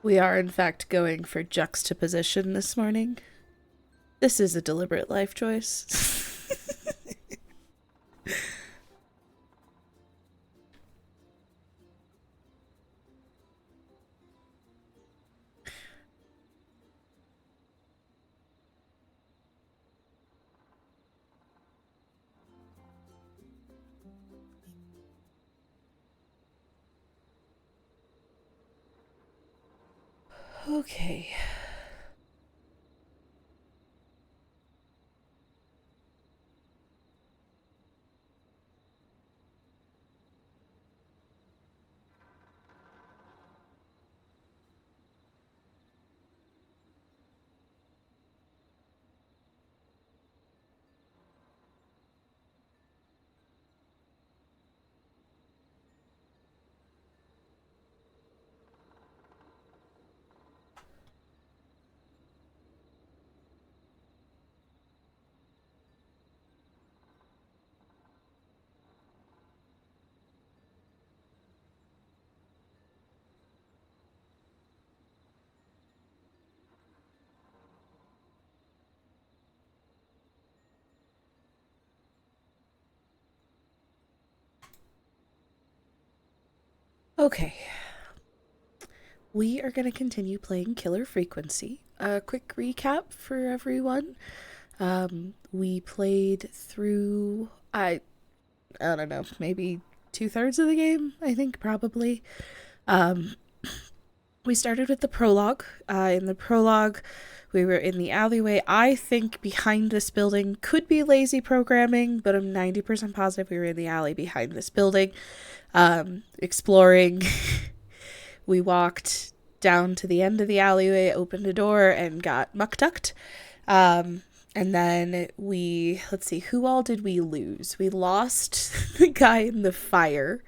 We are, in fact, going for juxtaposition this morning. This is a deliberate life choice. Okay. Okay. We are going to continue playing Killer Frequency. A quick recap for everyone. We played through, I don't know, maybe 2/3 of the game, I think, probably. Um, we started with the prologue. In the prologue, we were in the alleyway. I think behind this building could be lazy programming, but I'm 90% positive we were in the alley behind this building, exploring. We walked down to the end of the alleyway, opened a door, and got muck ducked. And then let's see, who all did we lose? We lost the guy in the fire.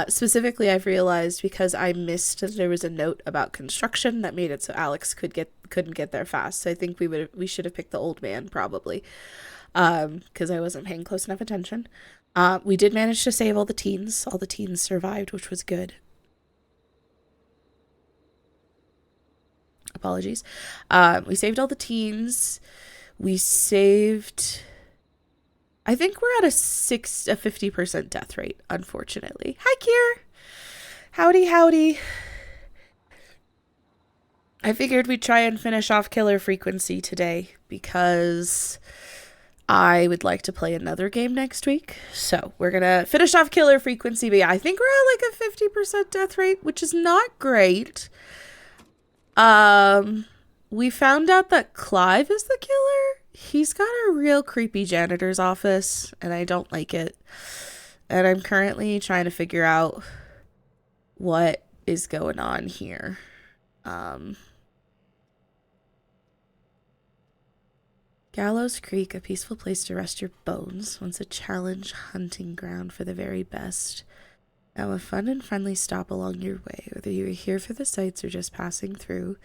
Specifically, I've realized because I missed that there was a note about construction that made it so Alex couldn't get there fast. So I think we should have picked the old man probably, because I wasn't paying close enough attention. We did manage to save all the teens. All the teens survived, which was good. Apologies. We saved all the teens. We saved. I think we're at a 50% death rate, unfortunately. Hi, Kier. Howdy, howdy. I figured we'd try and finish off Killer Frequency today because I would like to play another game next week. So we're going to finish off Killer Frequency, but yeah, I think we're at like a 50% death rate, which is not great. We found out that Clive is the killer. He's got a real creepy janitor's office, and I don't like it. And I'm currently trying to figure out what is going on here. Gallows Creek, a peaceful place to rest your bones, once a challenge hunting ground for the very best. Now a fun and friendly stop along your way, whether you are here for the sights or just passing through.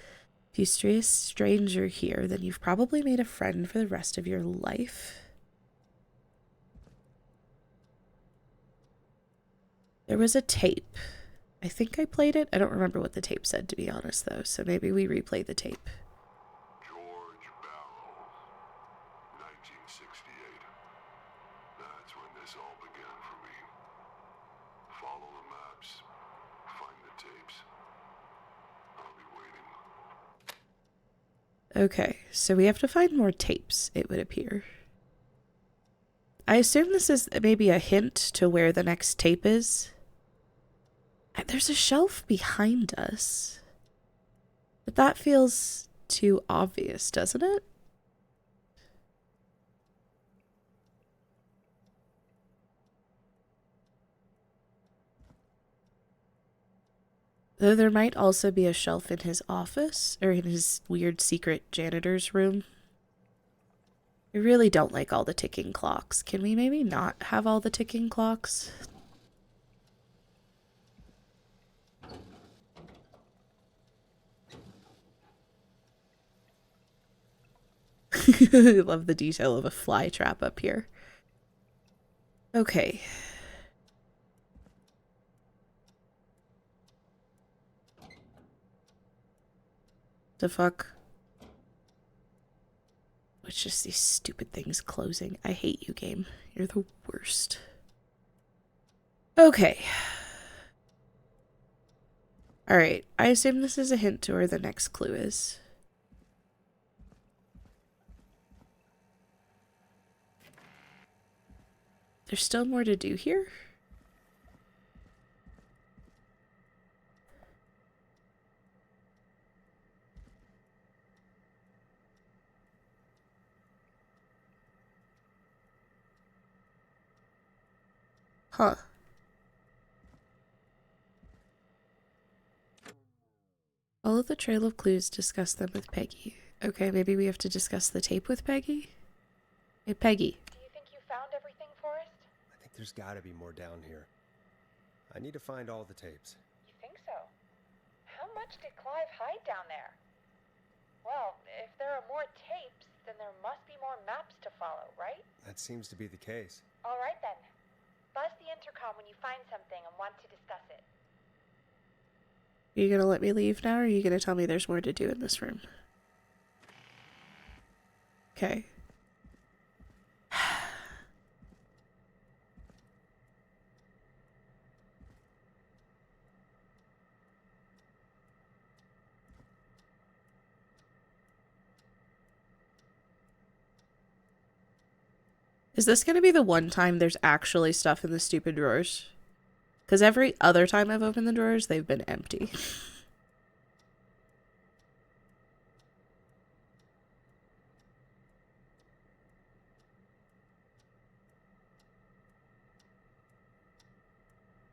If you stray a stranger here, then you've probably made a friend for the rest of your life. There was a tape. I think I played it. I don't remember what the tape said, to be honest, though, so maybe we replay the tape. George Barrow, 1968. That's when this all began for me. Follow the maps. Find the tapes. I'll be waiting. Okay, so we have to find more tapes, it would appear. I assume this is maybe a hint to where the next tape is. There's a shelf behind us. But that feels too obvious, doesn't it? Though there might also be a shelf in his office, or in his weird secret janitor's room. I really don't like all the ticking clocks. Can we maybe not have all the ticking clocks? I love the detail of a fly trap up here. Okay. The fuck? It's just these stupid things closing. I hate you, game. You're the worst. Okay. Alright, I assume this is a hint to where the next clue is. There's still more to do here? Huh. Follow the trail of clues, discuss them with Peggy. Okay, maybe we have to discuss the tape with Peggy? Hey, Peggy. Do you think you found everything, Forrest? I think there's gotta be more down here. I need to find all the tapes. You think so? How much did Clive hide down there? Well, if there are more tapes, then there must be more maps to follow, right? That seems to be the case. All right then. Buzz the intercom when you find something and want to discuss it. Are you gonna let me leave now, or are you gonna tell me there's more to do in this room? Okay. Is this gonna be the one time there's actually stuff in the stupid drawers? Because every other time I've opened the drawers, they've been empty.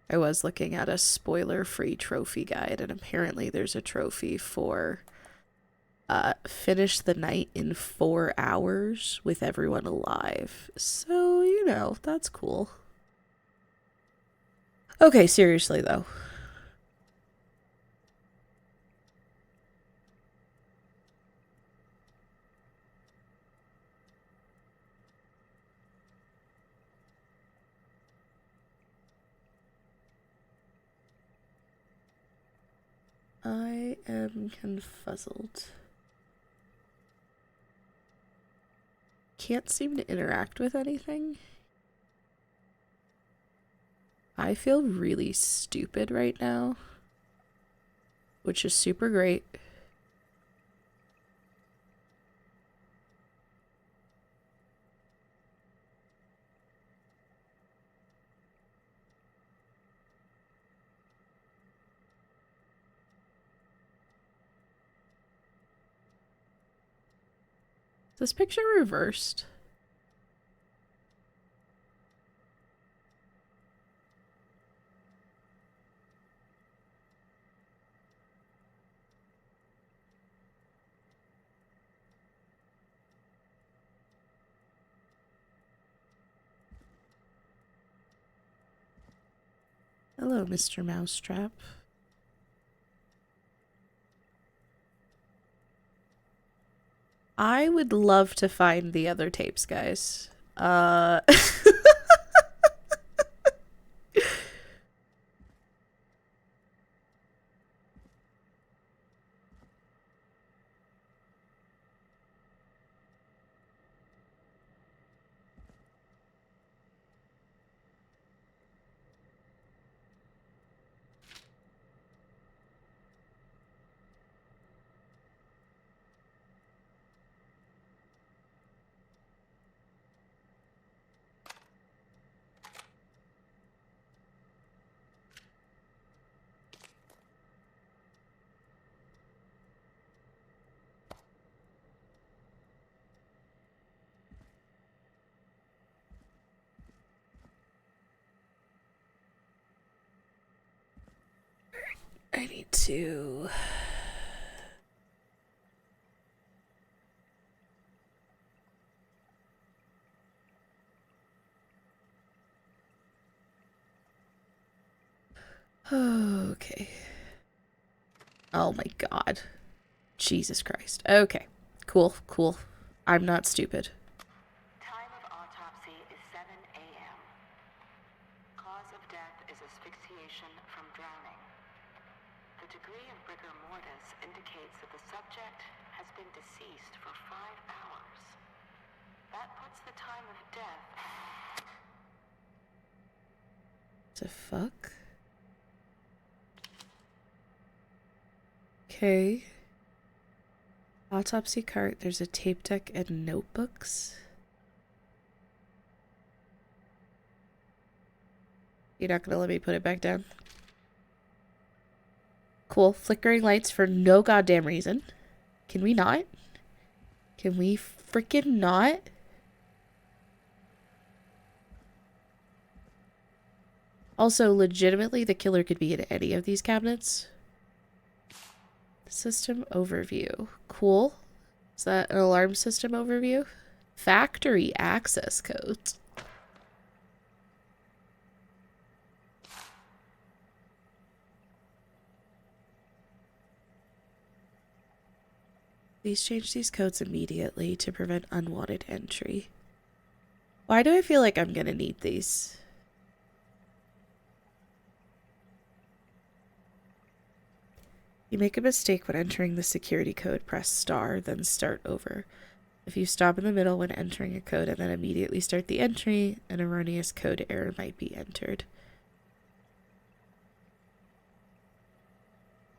I was looking at a spoiler-free trophy guide, and apparently there's a trophy for finish the night in 4 hours with everyone alive. So, you know, that's cool. Okay, seriously though. I am confuzzled. Can't seem to interact with anything. I feel really stupid right now, which is super great. Is this picture reversed? Hello, Mr. Mousetrap. I would love to find the other tapes, guys. I need to... Okay. Oh my god. Jesus Christ. Okay. Cool, cool. I'm not stupid. Time of autopsy is 7 a.m. Cause of death is asphyxiation from drowning. The degree of rigor mortis indicates that the subject has been deceased for 5 hours. That puts the time of death. The fuck? Okay. Autopsy cart. There's a tape deck and notebooks. You're not gonna let me put it back down? Cool. Flickering lights for no goddamn reason. Can we not? Can we freaking not? Also, legitimately, the killer could be in any of these cabinets. System overview. Cool. Is that an alarm system overview? Factory access codes. Please change these codes immediately to prevent unwanted entry. Why do I feel like I'm gonna need these? You make a mistake when entering the security code, press star, then start over. If you stop in the middle when entering a code and then immediately start the entry, an erroneous code error might be entered.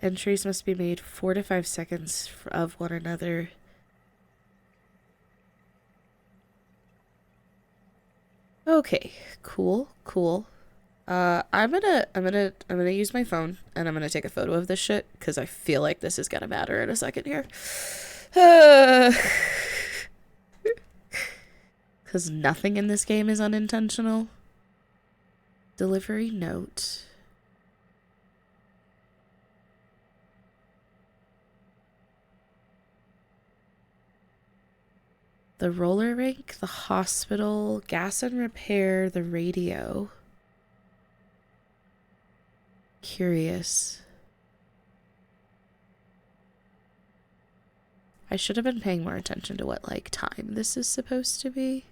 Entries must be made 4 to 5 seconds of one another. Okay, cool. I'm gonna use my phone and I'm gonna take a photo of this shit because I feel like this is gonna matter in a second here. Because nothing in this game is unintentional. Delivery note. The roller rink, the hospital, gas and repair, the radio. Curious. I should have been paying more attention to what, like, time this is supposed to be.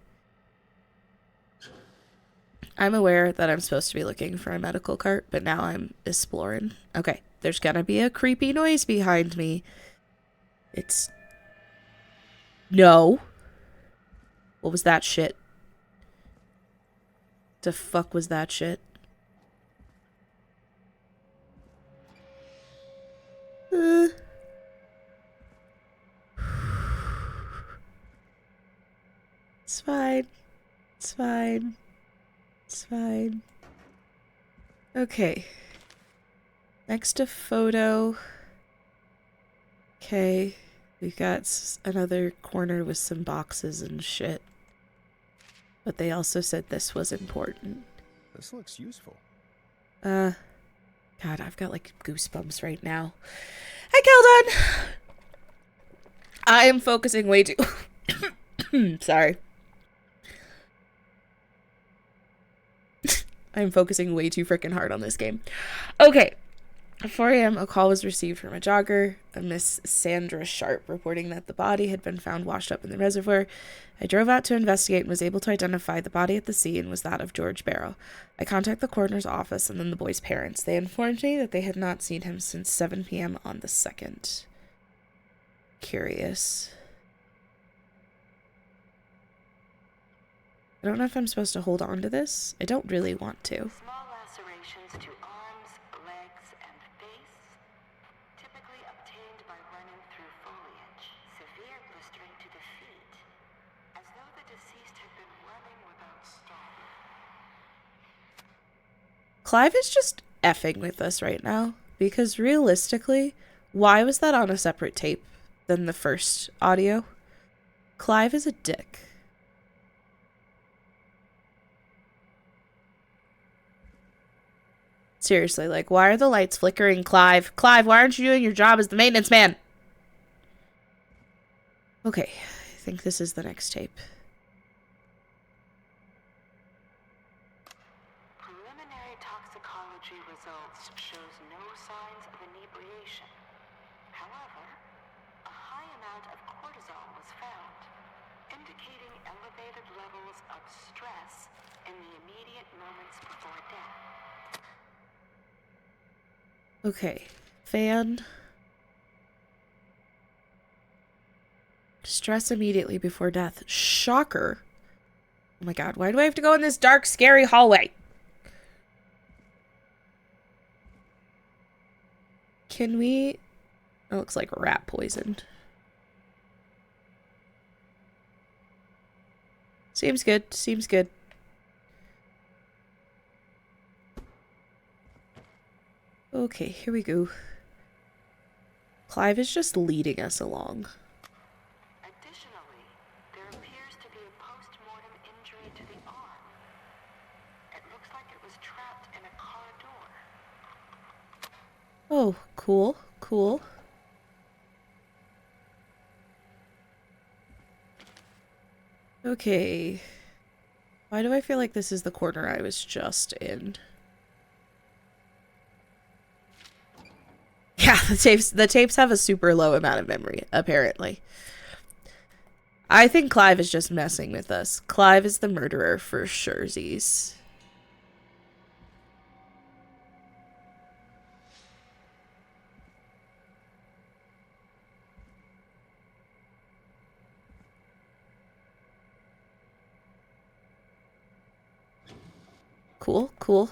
I'm aware that I'm supposed to be looking for a medical cart, but now I'm exploring. Okay, there's gonna be a creepy noise behind me. It's... No. What was that shit? The fuck was that shit? It's fine. It's fine. It's fine. Okay. Next to photo. Okay. We've got another corner with some boxes and shit. But they also said this was important. This looks useful. God, I've got like goosebumps right now. Hi, Keldon! I am focusing way too... Sorry. I'm focusing way too freaking hard on this game. Okay. At 4 a.m., a call was received from a jogger, a Miss Sandra Sharp, reporting that the body had been found washed up in the reservoir. I drove out to investigate and was able to identify the body at the scene was that of George Barrow. I contacted the coroner's office and then the boy's parents. They informed me that they had not seen him since 7 p.m. on the 2nd. Curious. I don't know if I'm supposed to hold on to this. I don't really want to. Small lacerations to arms, legs, and face, typically obtained by running through foliage. Severe blistering to the feet, as though the deceased had been running without stopping. Clive is just effing with us right now. Because realistically, why was that on a separate tape than the first audio? Clive is a dick. Seriously, like, why are the lights flickering, Clive? Clive, why aren't you doing your job as the maintenance man? Okay, I think this is the next tape. Preliminary toxicology results shows no signs of inebriation. However, a high amount of cortisol was found, indicating elevated levels of stress in the immediate moments before death. Okay, fan. Stress immediately before death. Shocker. Oh my god, why do I have to go in this dark, scary hallway? Can we... It looks like rat poison. Seems good. Seems good. Okay, here we go. Clive is just leading us along. Additionally, there appears to be a post-mortem injury to the arm. It looks like it was trapped in a car door. Oh, cool. Cool. Okay. Why do I feel like this is the corner I was just in? Yeah, the tapes have a super low amount of memory, apparently. I think Clive is just messing with us. Clive is the murderer for surezies. Cool, cool.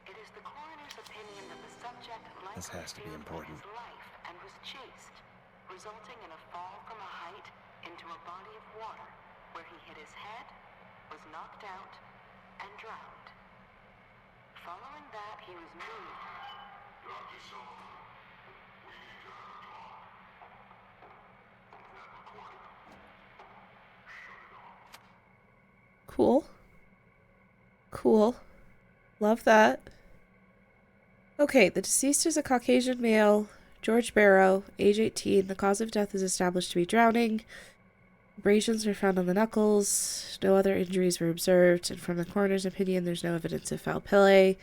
It is the coroner's opinion that the subject This has to be important. his life and was chased, resulting in a fall from a height into a body of water where he hit his head, was knocked out, and drowned. Following that, he was moved. Dr. Sullivan, we need to have a talk. That recording. Shut it off. Cool. Cool. Love that. Okay, the deceased is a Caucasian male, George Barrow, age 18. The cause of death is established to be drowning. Abrasions were found on the knuckles. No other injuries were observed, and from the coroner's opinion, there's no evidence of foul play.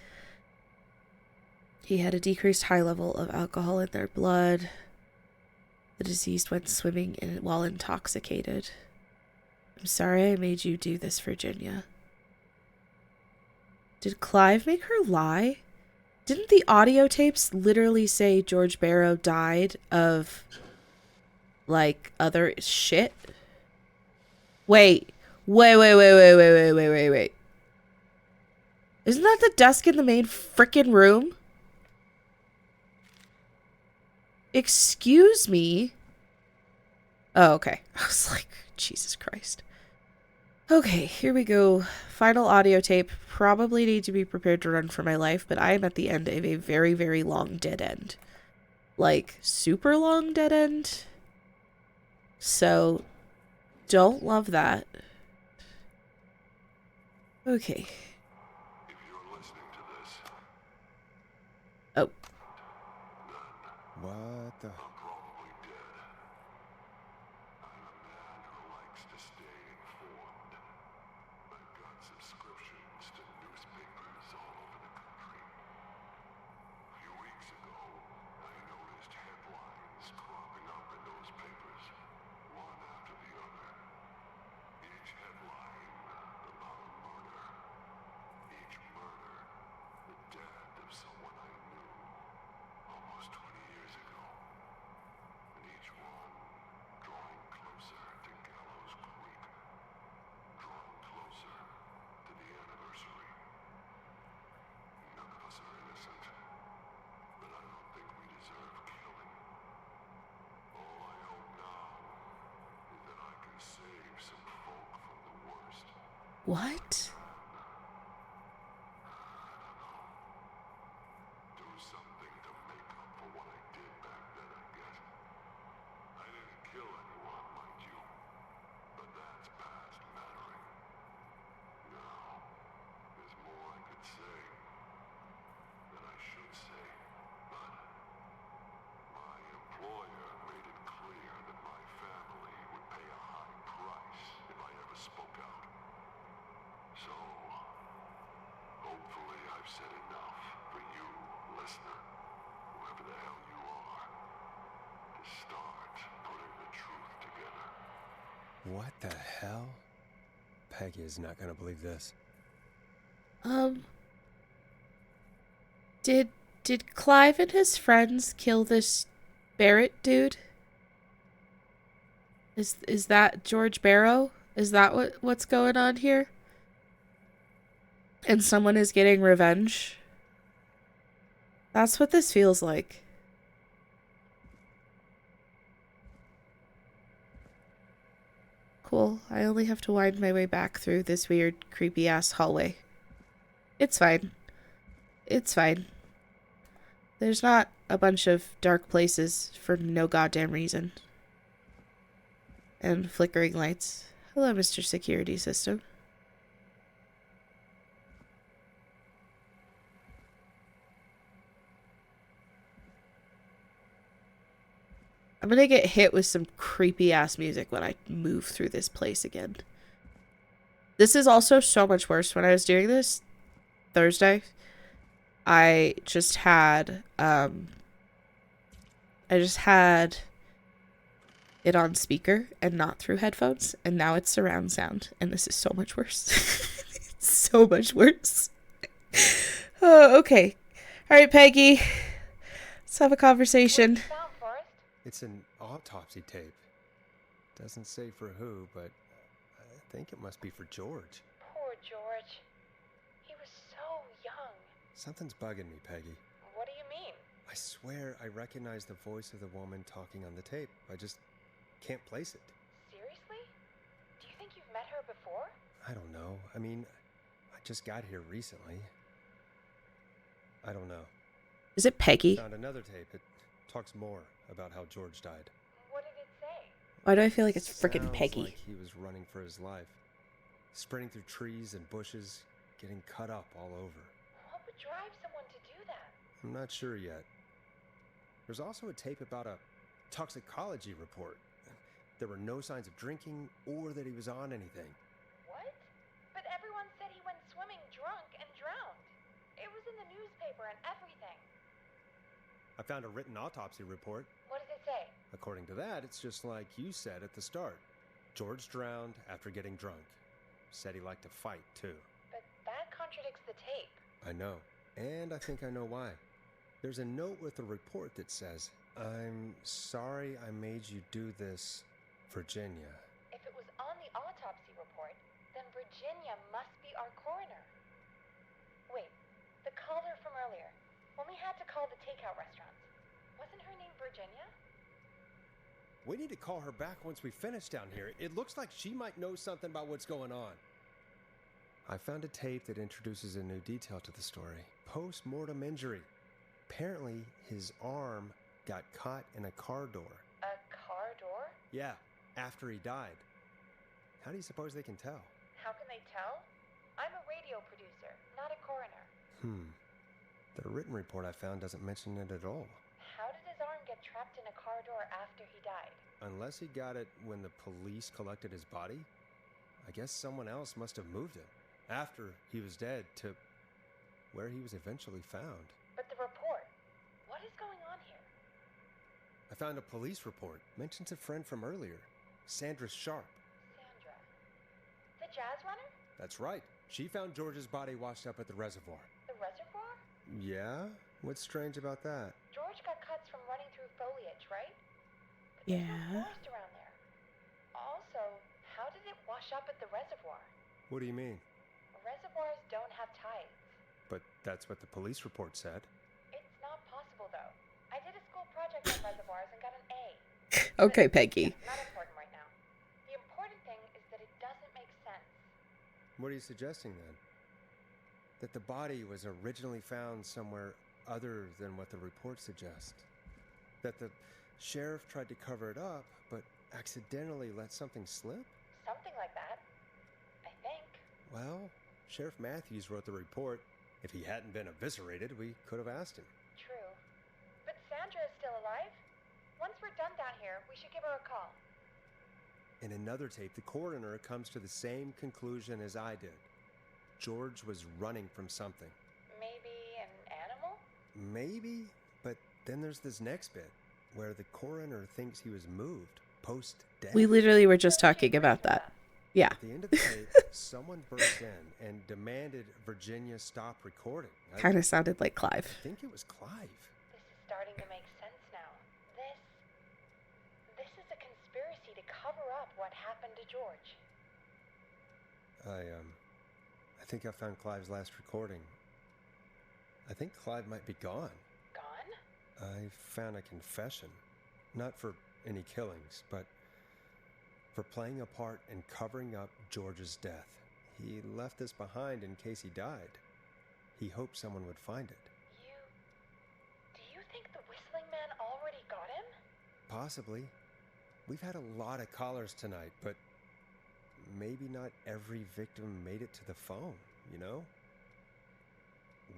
He had a decreased high level of alcohol in their blood. The deceased went swimming while intoxicated. I'm sorry I made you do this, Virginia. Did Clive make her lie? Didn't the audio tapes literally say George Barrow died of, like, other shit? Wait. Wait. Isn't that the desk in the main frickin' room? Excuse me? Oh, okay. I was like, Jesus Christ. Okay, here we go. Final audio tape. Probably need to be prepared to run for my life, but I am at the end of a very, very long dead end. Like, super long dead end. So, don't love that. Okay. If you're listening to this, Oh. What the? I'm probably dead. I'm a man who likes to stay informed. I've got subscriptions to newspapers all over the country. A few weeks ago, I noticed headlines cropping up in those papers, one after the other. Each headline about a murder. Each murder, the death of someone I knew almost 20 years ago. And each one drawing closer to Gallows Creek. Drawn closer to the anniversary. None of us are innocent, but I don't think we deserve killing. All I hope now is that I can save some folk from the worst. What? Do something to make up for what I did back then, I guess. I didn't kill anyone, mind you, but that's past mattering. Now, there's more I could say, that I should say, but my employer made it clear that my family would pay a high price if I ever spoke out. So, hopefully I've said enough for you, listener, whoever the hell you are, to start putting the truth together. What the hell? Peggy is not gonna believe this. Did Clive and his friends kill this Barrett dude? Is that George Barrow? Is that what's going on here? And someone is getting revenge? That's what this feels like. Cool. I only have to wind my way back through this weird, creepy-ass hallway. It's fine. It's fine. There's not a bunch of dark places for no goddamn reason. And flickering lights. Hello, Mr. Security System. I'm gonna get hit with some creepy ass music when I move through this place again. This is also so much worse. When I was doing this Thursday, I just had it on speaker and not through headphones, and now it's surround sound, and this is so much worse. It's so much worse. Oh, okay. All right, Peggy. Let's have a conversation. Found, Forrest? It's an autopsy tape. Doesn't say for who, but I think it must be for George. Poor George. He was so young. Something's bugging me, Peggy. What do you mean? I swear I recognize the voice of the woman talking on the tape. I just can't place it. Seriously? Do you think you've met her before? I don't know. I mean, I just got here recently. I don't know. Is it Peggy? Found another tape. It talks more about how George died. What did it say? Why do I feel like it's freaking Sounds Peggy? like he was running for his life. Sprinting through trees and bushes, getting cut up all over. What would drive someone to do that? I'm not sure yet. There's also a tape about a toxicology report. There were no signs of drinking or that he was on anything. What? But everyone said he went swimming drunk and drowned. It was in the newspaper and everything. I found a written autopsy report. What does it say? According to that, it's just like you said at the start. George drowned after getting drunk. Said he liked to fight, too. But that contradicts the tape. I know. And I think I know why. There's a note with a report that says, "I'm sorry I made you do this, Virginia." If it was on the autopsy report, then Virginia must be our coroner. Wait, the caller from earlier, when we had to call the takeout restaurants, wasn't her name Virginia? We need to call her back once we finish down here. It looks like she might know something about what's going on. I found a tape that introduces a new detail to the story. Post-mortem injury. Apparently, his arm got caught in a car door. A car door? Yeah, after he died. How do you suppose they can tell? How can they tell? I'm a radio producer, not a coroner. The written report I found doesn't mention it at all. How did his arm get trapped in a car door after he died? Unless he got it when the police collected his body, I guess someone else must have moved him after he was dead to where he was eventually found. But the report, what is going on here? I found a police report. Mentions a friend from earlier, Sandra Sharp. Sandra. The jazz runner? That's right. She found George's body washed up at the reservoir. The reservoir? Yeah? What's strange about that? George got cuts from running through foliage, right? But Yeah. there's no forest around there. Also, how did it wash up at the reservoir? What do you mean? Reservoirs don't have tides. But that's what the police report said. It's not possible, though. I did a school project on reservoirs and got an A. Okay, But, Peggy. yeah, not important right now. The important thing is that it doesn't make sense. What are you suggesting then? That the body was originally found somewhere other than what the report suggests? That the sheriff tried to cover it up, but accidentally let something slip? Something like that. I think. Well, Sheriff Matthews wrote the report. If he hadn't been eviscerated, we could have asked him. True. But Sandra is still alive? Once we're done down here, we should give her a call. In another tape, the coroner comes to the same conclusion as I did. George was running from something. Maybe an animal? Maybe, but then there's this next bit, where the coroner thinks he was moved post-death. We literally were just talking about that. Yeah. At the end of the tape, someone burst in and demanded Virginia stop recording. Kind of sounded like I Clive. think it was Clive. This is starting to make sense now. This is a conspiracy to cover up what happened to George. I think I found Clive's last recording. I think Clive might be gone. Gone? I found a confession. Not for any killings, but for playing a part in covering up George's death. He left this behind in case he died. He hoped someone would find it. Do you think the Whistling Man already got him? Possibly. We've had a lot of callers tonight, but maybe not every victim made it to the phone, you know?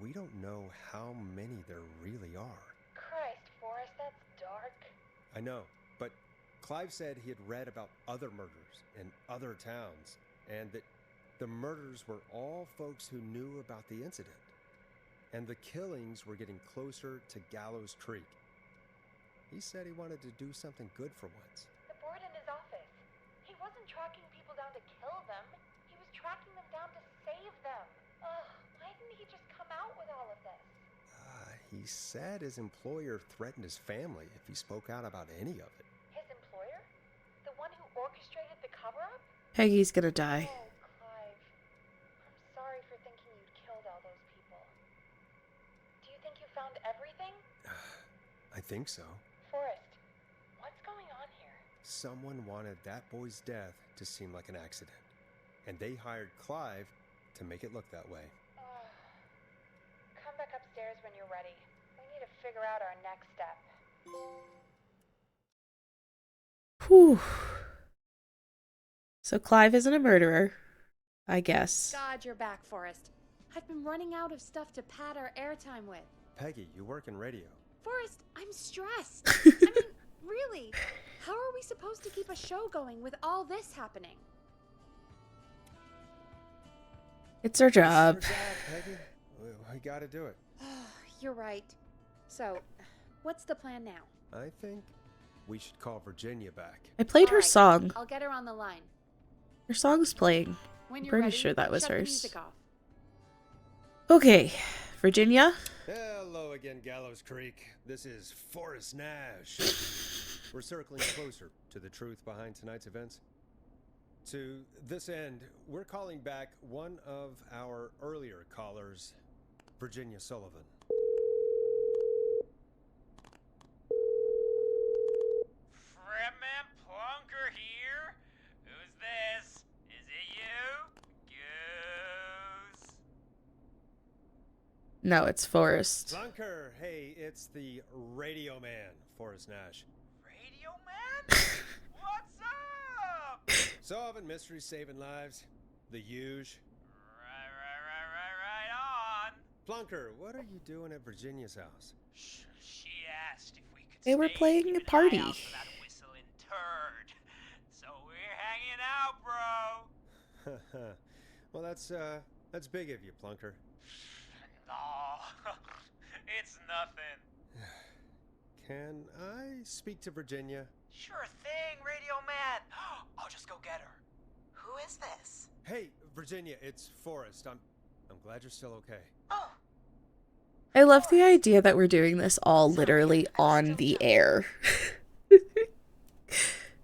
We don't know how many there really are. Christ, Forrest, that's dark. I know, but Clive said he had read about other murders in other towns, and that the murders were all folks who knew about the incident. And the killings were getting closer to Gallows Creek. He said he wanted to do something good for once. The board in his office. He wasn't tracking people down to kill them. He was tracking them down to save them. Ugh, why didn't he just come out with all of this? He said his employer threatened his family if he spoke out about any of it. His employer? The one who orchestrated the cover-up? Peggy's gonna die. Oh, Clive. I'm sorry for thinking you'd killed all those people. Do you think you found everything? I think so. Forrest, what's going on here? Someone wanted that boy's death to seem like an accident, and they hired Clive to make it look that way. Come back upstairs when you're ready. We need to figure out our next step. Whew. So Clive isn't a murderer, I guess. God, you're back, Forrest. I've been running out of stuff to pad our airtime with. Peggy, you work in radio. Forrest, I'm stressed. I mean, really, how are we supposed to keep a show going with all this happening? It's our job. It's our job, Peggy. We gotta do it. You're right. So, what's the plan now? I think we should call Virginia back. I played her All right, song. I'll get her on the line. Her song's playing. When I'm you're pretty ready, sure that was shut the hers. music off. Okay, Virginia. Hello again, Gallows Creek. This is Forrest Nash. We're circling closer to the truth behind tonight's events. To this end, we're calling back one of our earlier callers, Virginia Sullivan. Fretman Plunker here? Who's this? Is it you? Goose? No, it's Forrest. Plunker, hey, it's the Radio Man, Forrest Nash. Radio Man? What's up? Solving mysteries, saving lives. The huge. Right on. Plunker, what are you doing at Virginia's house? She asked if we could They were stay and playing keep a an eye party. out for that whistling turd. So we're hanging out, bro. Well, that's big of you, Plunker. No, it's nothing. Can I speak to Virginia? Sure thing, Radio Man. I'll just go get her. Who is this? Hey, Virginia, it's Forrest. I'm glad you're still okay. Oh, I love the idea that we're doing this all literally on the air.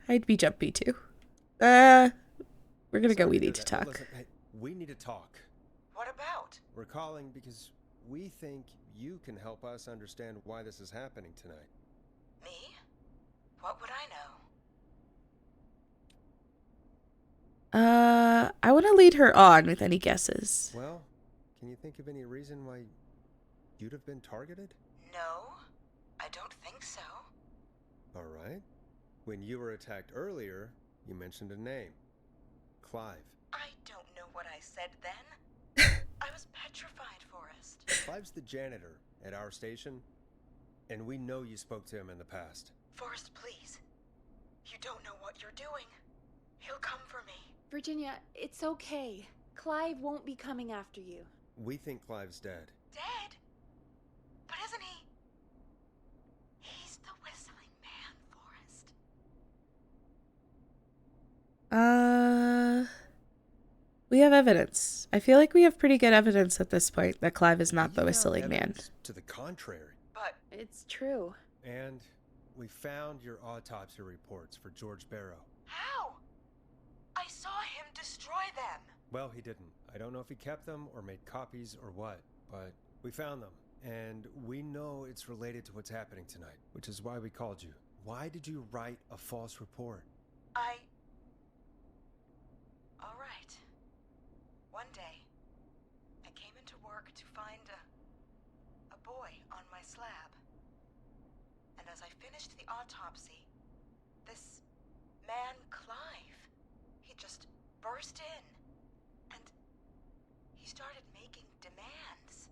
I'd be jumpy too. We're gonna go. Sorry We to hear need to that. talk. Listen, hey, we need to talk. what about? We're calling because we think you can help us understand why this is happening tonight. Me? What would I know? I want to lead her on with any guesses. Well, can you think of any reason why you'd have been targeted? No, I don't think so. All right. When you were attacked earlier, you mentioned a name. Clive. I don't know what I said then. I was petrified, Forrest. Clive's the janitor at our station, and we know you spoke to him in the past. Forrest, please. You don't know what you're doing. He'll come for me. Virginia, it's okay. Clive won't be coming after you. We think Clive's dead. Dead? But isn't he? He's the Whistling Man, Forrest. We have evidence. I feel like we have pretty good evidence at this point that Clive is not the You found whistling man. evidence to the contrary. But It's true. And we found your autopsy reports for George Barrow. How? I saw him destroy them. Well, he didn't. I don't know if he kept them or made copies or what, but we found them. And we know it's related to what's happening tonight, which is why we called you. Why did you write a false report? All right. One day, I came into work to find a boy on my slab. And as I finished the autopsy, this man, Clive, he just burst in. And he started making demands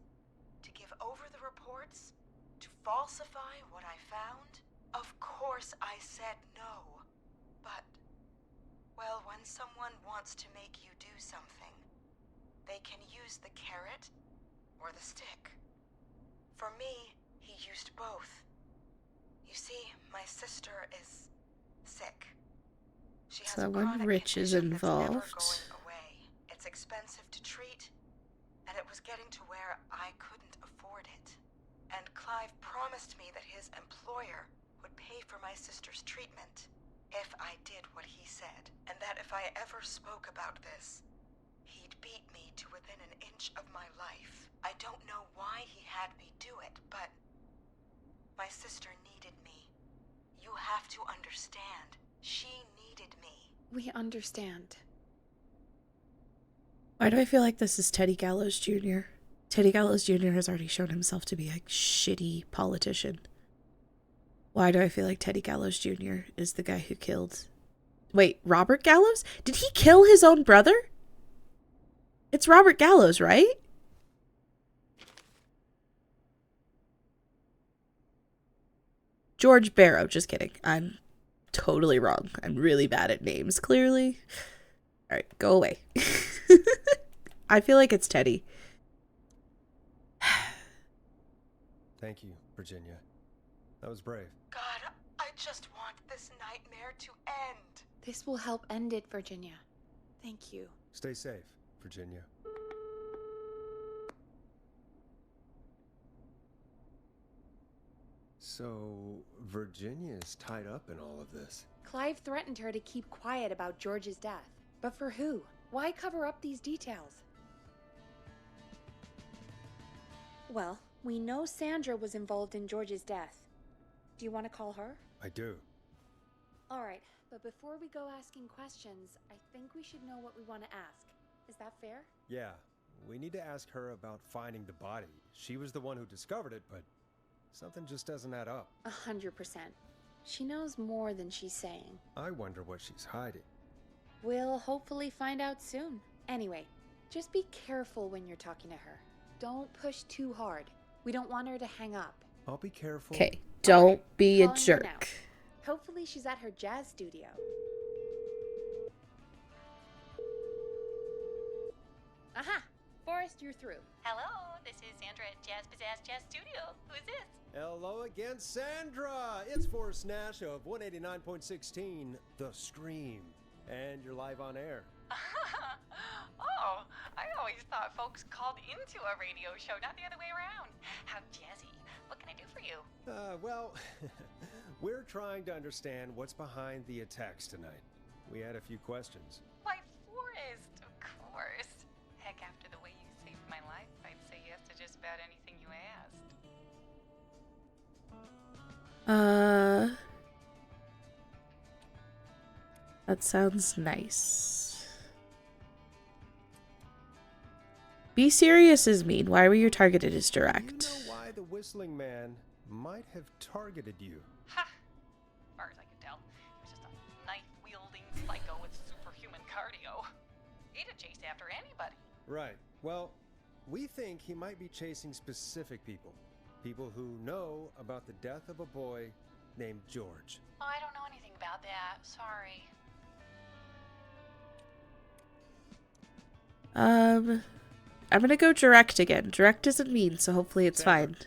to give over the reports, to falsify what I found. Of course I said no. But, well, when someone wants to make you do something, they can use the carrot or the stick. For me, he used both. You see, my sister is sick. She has So a when chronic Rich is condition that's never involved. going away. It's expensive to treat, and it was getting to where I couldn't afford it. And Clive promised me that his employer would pay for my sister's treatment if I did what he said, and that if I ever spoke about this, he'd beat me to within an inch of my life. I don't know why he had me do it, but my sister needed me. You have to understand. She needed me. We understand. Why do I feel like this is Teddy Gallows Jr.? Teddy Gallows Jr. has already shown himself to be a shitty politician. Why do I feel like Teddy Gallows Jr. is the guy who killed... Wait, Robert Gallows? Did he kill his own brother? It's Robert Gallows, right? George Barrow. Just kidding. I'm totally wrong. I'm really bad at names, clearly. Alright, go away. I feel like it's Teddy. Thank you, Virginia. That was brave. God, I just want this nightmare to end. This will help end it, Virginia. Thank you. Stay safe, Virginia. So, Virginia is tied up in all of this. Clive threatened her to keep quiet about George's death. But for who? Why cover up these details? Well, we know Sandra was involved in George's death. Do you want to call her? I do. All right, but before we go asking questions, I think we should know what we want to ask. Is that fair? Yeah, we need to ask her about finding the body. She was the one who discovered it, but something just doesn't add up. 100%. She knows more than she's saying. I wonder what she's hiding. We'll hopefully find out soon. Anyway, just be careful when you're talking to her. Don't push too hard. We don't want her to hang up. I'll be careful. Okay, don't Alright, be a calling her now. jerk. Hopefully she's at her jazz studio. Aha! Forrest, you're through. Hello, this is Sandra at Jazz Pizzazz Jazz Studio. Who is this? Hello again, Sandra! It's Forrest Nash of 189.16, The Stream. And you're live on air. Oh, I always thought folks called into a radio show, not the other way around. How jazzy. What can I do for you? Well, we're trying to understand what's behind the attacks tonight. We had a few questions. Why, Forrest, of course. Heck, after the way you saved my life, I'd say yes to just about anything you asked. That sounds nice. Be serious is mean. Why were you targeted as direct? Do you know why the Whistling Man might have targeted you? Ha! As far as I can tell, he was just a knife-wielding psycho with superhuman cardio. He'd have chased after anybody. Right. Well, we think he might be chasing specific people. People who know about the death of a boy named George. Oh, I don't know anything about that. Sorry. I'm gonna go direct again. Direct isn't mean, so hopefully it's Sandra, fine.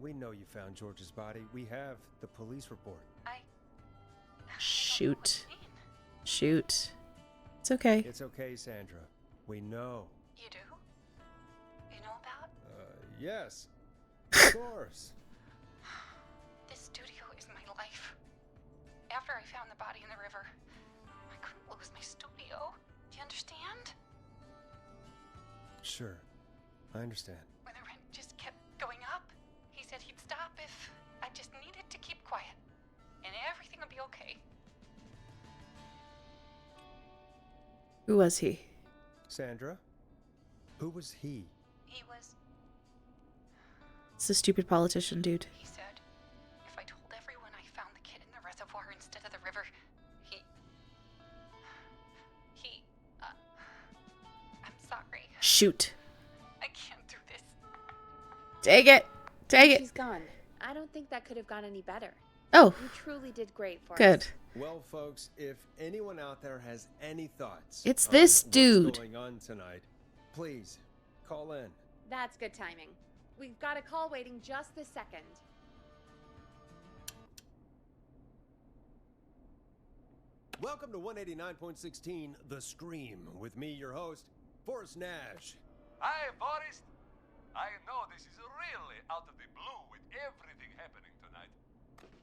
We know you found George's body. We have the police report. I Shoot. don't know what you mean. Shoot. It's okay. It's okay, Sandra. We know. You do? You know about? Yes. Of course. This studio is my life. After I found the body in the river, I couldn't lose my studio. Do you understand? Sure. I understand. When the rent just kept going up, he said he'd stop if I just needed to keep quiet. And everything would be okay. Who was he? Sandra? Who was he? He was... It's a stupid politician, dude. He said, if I told everyone I found the kid in the reservoir instead of the river, I'm sorry. Shoot. I can't do this. Take it. Take it. She's gone. I don't think that could have gone any better. Oh, You truly did great for good. us. Well, folks, if anyone out there has any thoughts It's on this what's dude. going on tonight, please call in. That's good timing. We've got a call waiting just this second. Welcome to 189.16 The Scream with me, your host, Forrest Nash. Hi, Forrest. I know this is really out of the blue with everything happening tonight.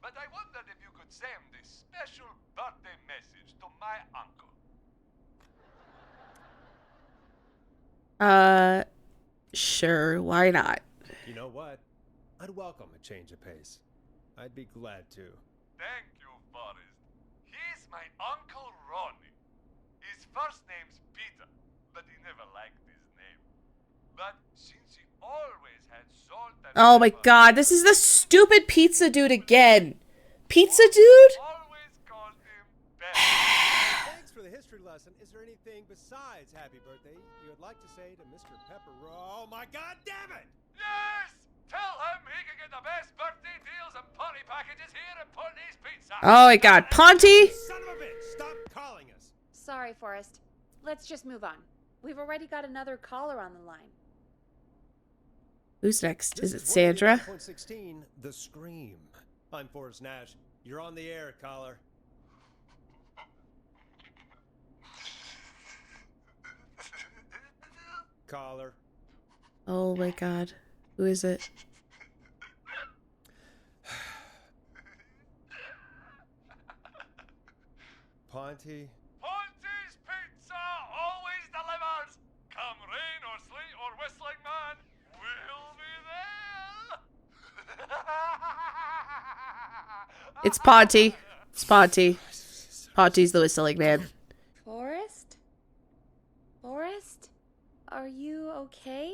But I wondered if you could send this special birthday message to my uncle. Sure, why not? You know what? I'd welcome a change of pace. I'd be glad to. Thank you, Forrest. He's my Uncle Ronnie. His first name's Peter, but he never liked his name. But since he always had salt and Oh my pepper, god, this is the stupid pizza dude again. Pizza dude? always called him Ben. Thanks for the history lesson. Is there anything besides happy birthday you would like to say to Mr. Pepper? Oh my god damn it! Yes! Tell him he can get the best birthday deals and party packages here at Putney's Pizza. Oh my god, Ponty? Son of a bitch! Stop calling us! Sorry, Forrest. Let's just move on. We've already got another caller on the line. Who's next? This Is it Sandra? 189.16 The Scream. I'm Forrest Nash. You're on the air, caller. Caller. Oh my god. Who is it? Ponty. Ponty's Pizza always delivers. Come rain or sleet or whistling man, we'll be there. It's Ponty. It's Ponty. Ponty's the whistling man. Forrest? Forrest? Are you okay?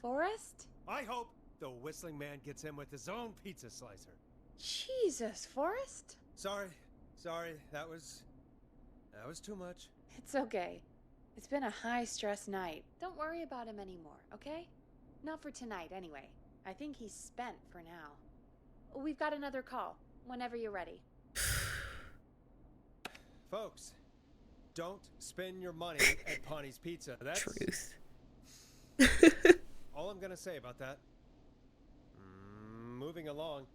Forrest? I hope the whistling man gets in with his own pizza slicer. Jesus, Forrest? Sorry. That was too much. It's okay. It's been a high-stress night. Don't worry about him anymore, okay? Not for tonight, anyway. I think he's spent for now. We've got another call, whenever you're ready. Folks, don't spend your money at Ponty's Pizza. That's Truth. all I'm gonna say about that. Moving along,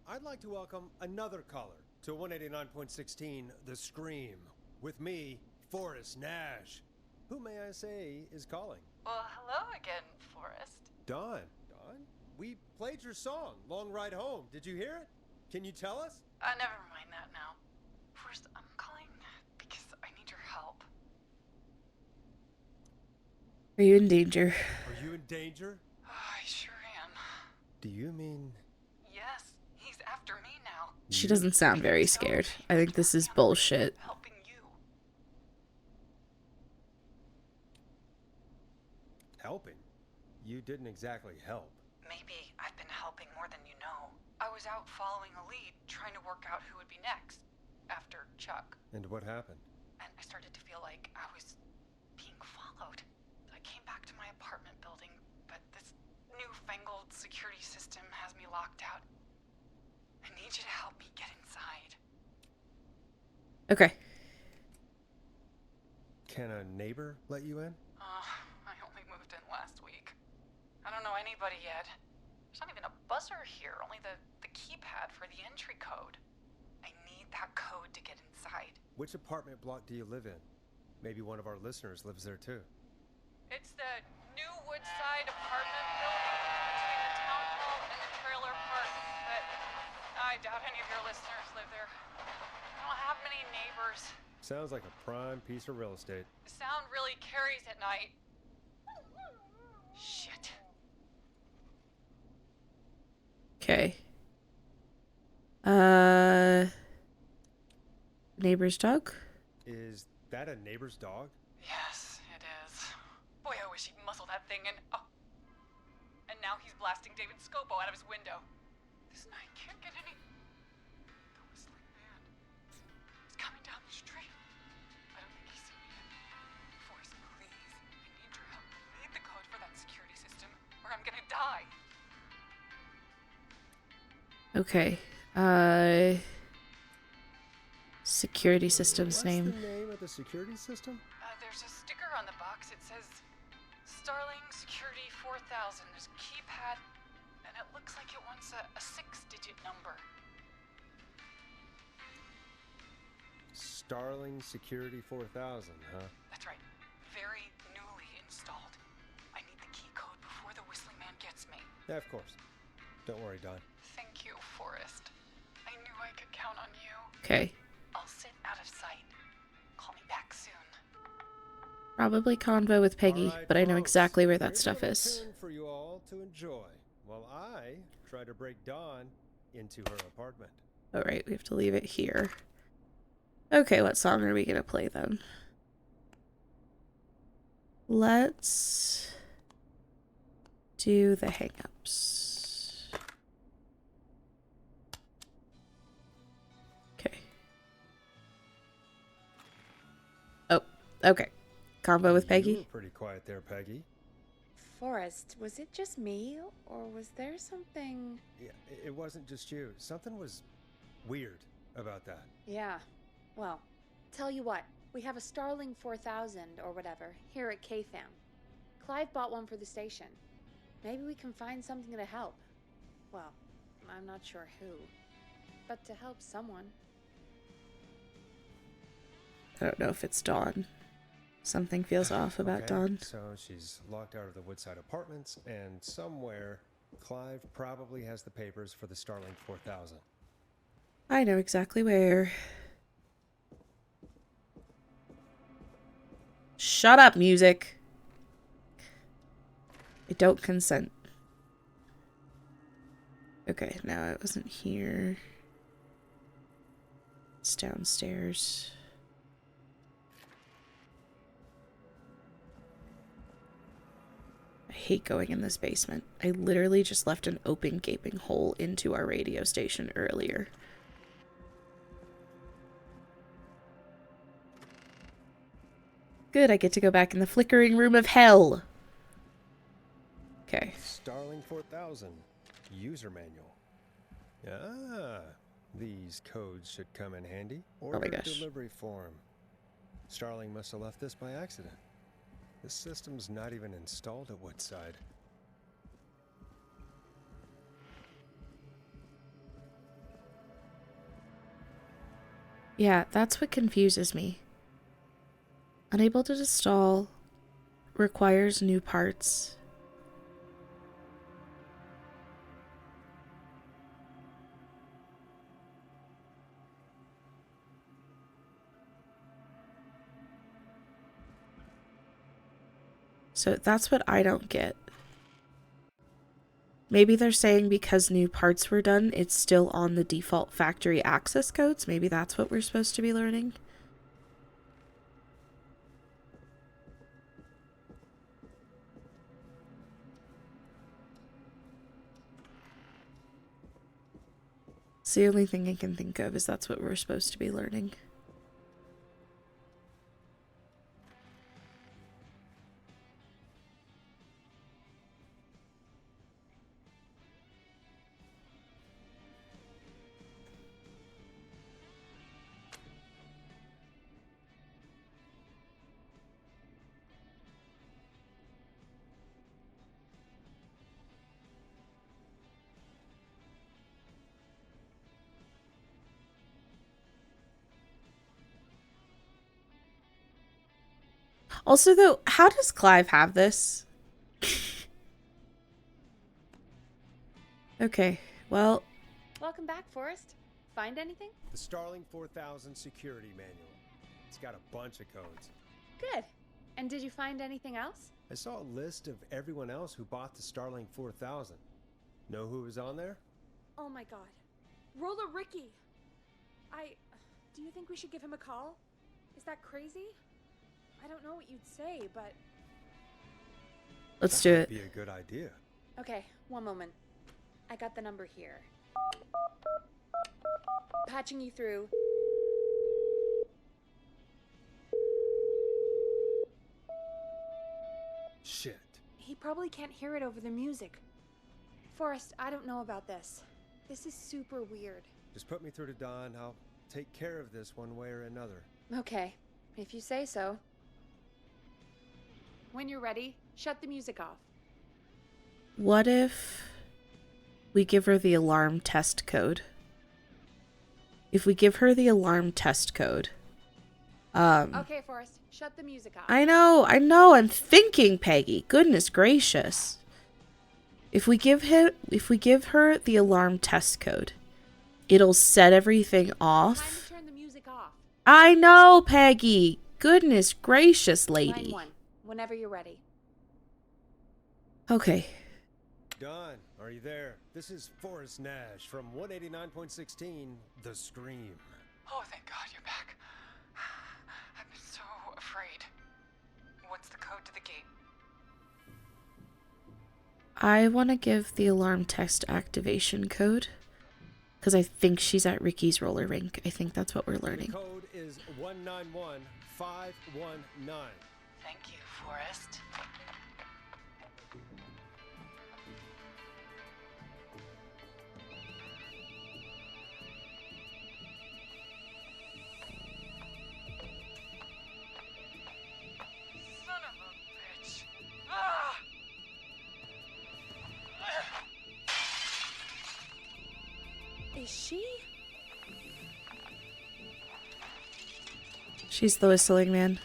I'd like to welcome another caller to 189.16 The Scream with me, Forrest Nash. Who may I say is calling? Well, hello again, Forrest. Dawn. We played your song, Long Ride Home. Did you hear it? Can you tell us? Never mind that now. Forrest, I'm calling because I need your help. Are you in danger? Are you in danger? I sure am. Do you mean... Yes, he's after me now. She doesn't sound very scared. I think this is bullshit. Helping you. helping? You didn't exactly help. Maybe I've been helping more than you know. I was out following a lead, trying to work out who would be next, after Chuck. And what happened? And I started to feel like I was being followed. I came back to my apartment building, but this newfangled security system has me locked out. I need you to help me get inside. Okay. Can a neighbor let you in? I only moved in last week. I don't know anybody yet. There's not even a buzzer here, only the keypad for the entry code. I need that code to get inside. Which apartment block do you live in? Maybe one of our listeners lives there too. It's the new Woodside apartment building between the town hall and the trailer park, but I doubt any of your listeners live there. I don't have many neighbors. Sounds like a prime piece of real estate. Sound really carries at night. Shit. Okay. Neighbor's dog? Is that a neighbor's dog? Yes, it is. Boy, I wish he'd muzzle that thing and... Oh. And now he's blasting David Scopo out of his window. This night can't get any... The whistling man. He's coming down the street. I don't think he's seen me yet. Forrest, please. I need your help. I need the code for that security system, or I'm gonna die. Okay. Security system's What's name. the name of the security system? There's a sticker on the box. It says Starling Security 4000. There's a keypad, and it looks like it wants a 6-digit number. Starling Security 4000, huh? That's right. Very newly installed. I need the key code before the whistling man gets me. Yeah, of course. Don't worry, Don. Thank you, Forrest. I knew I could count on you. Okay. I'll sit out of sight. Call me back soon. Probably convo with Peggy, All right, but I know folks, exactly where that here's a stuff little is. tune for you all to enjoy while I try to break Dawn into her apartment. Alright, we have to leave it here. Okay, what song are we gonna play then? Let's do the hang-ups. Okay. Oh, okay. Convo with You Peggy? were pretty quiet there, Peggy. Forrest, was it just me, or was there something... Yeah, it wasn't just you. Something was weird about that. Yeah, well, tell you what, we have a Starling 4000 or whatever here at KFAM. Clive bought one for the station. Maybe we can find something to help. Well, I'm not sure who, but to help someone. I don't know if it's Dawn. Something feels off about Okay, Dawn. So she's locked out of the Woodside Apartments, and somewhere Clive probably has the papers for the Starling 4000. I know exactly where. Shut up, music. I don't consent. Okay, now it wasn't here. It's downstairs. I hate going in this basement. I literally just left an open gaping hole into our radio station earlier. Good, I get to go back in the flickering room of hell. Okay. Starling 4000 user manual. Ah, these codes should come in handy. Order gosh. delivery form. Starling must have left this by accident. This system's not even installed at Woodside. Yeah, that's what confuses me. Unable to install, requires new parts. So that's what I don't get. Maybe they're saying because new parts were done, it's still on the default factory access codes. Maybe that's what we're supposed to be learning. It's the only thing I can think of is that's what we're supposed to be learning. Also, though, how does Clive have this? Okay, well, Welcome back, Forrest. Find anything? The Starling 4000 security manual. It's got a bunch of codes. Good. And did you find anything else? I saw a list of everyone else who bought the Starling 4000. Know who was on there? Oh my god. Roller Ricky! Do you think we should give him a call? Is that crazy? I don't know what you'd say, but... let's do That it. would be a good idea. Okay, one moment. I got the number here. Patching you through. Shit. he probably can't hear it over the music. Forrest, I don't know about this. This is super weird. Just put me through to Don. I'll take care of this one way or another. Okay, if you say so. When you're ready, shut the music off. What if we give her the alarm test code? If we give her the alarm test code. Okay, Forrest, shut the music off. I know, I'm thinking, Peggy. Goodness gracious. If we give her the alarm test code, it'll set everything Time off. to turn the music off. I know, Peggy. Goodness gracious, Line lady. 1, whenever you're ready. Okay. Don, are you there? This is Forrest Nash from 189.16, The Scream. Oh, thank God you're back. I've been so afraid. What's the code to the gate? I want to give the alarm test activation code. Because I think she's at Ricky's roller rink. I think that's what we're The learning. code is 191519. Thank you, Forrest. Son of a bitch. Ah! Is she? She's the whistling man.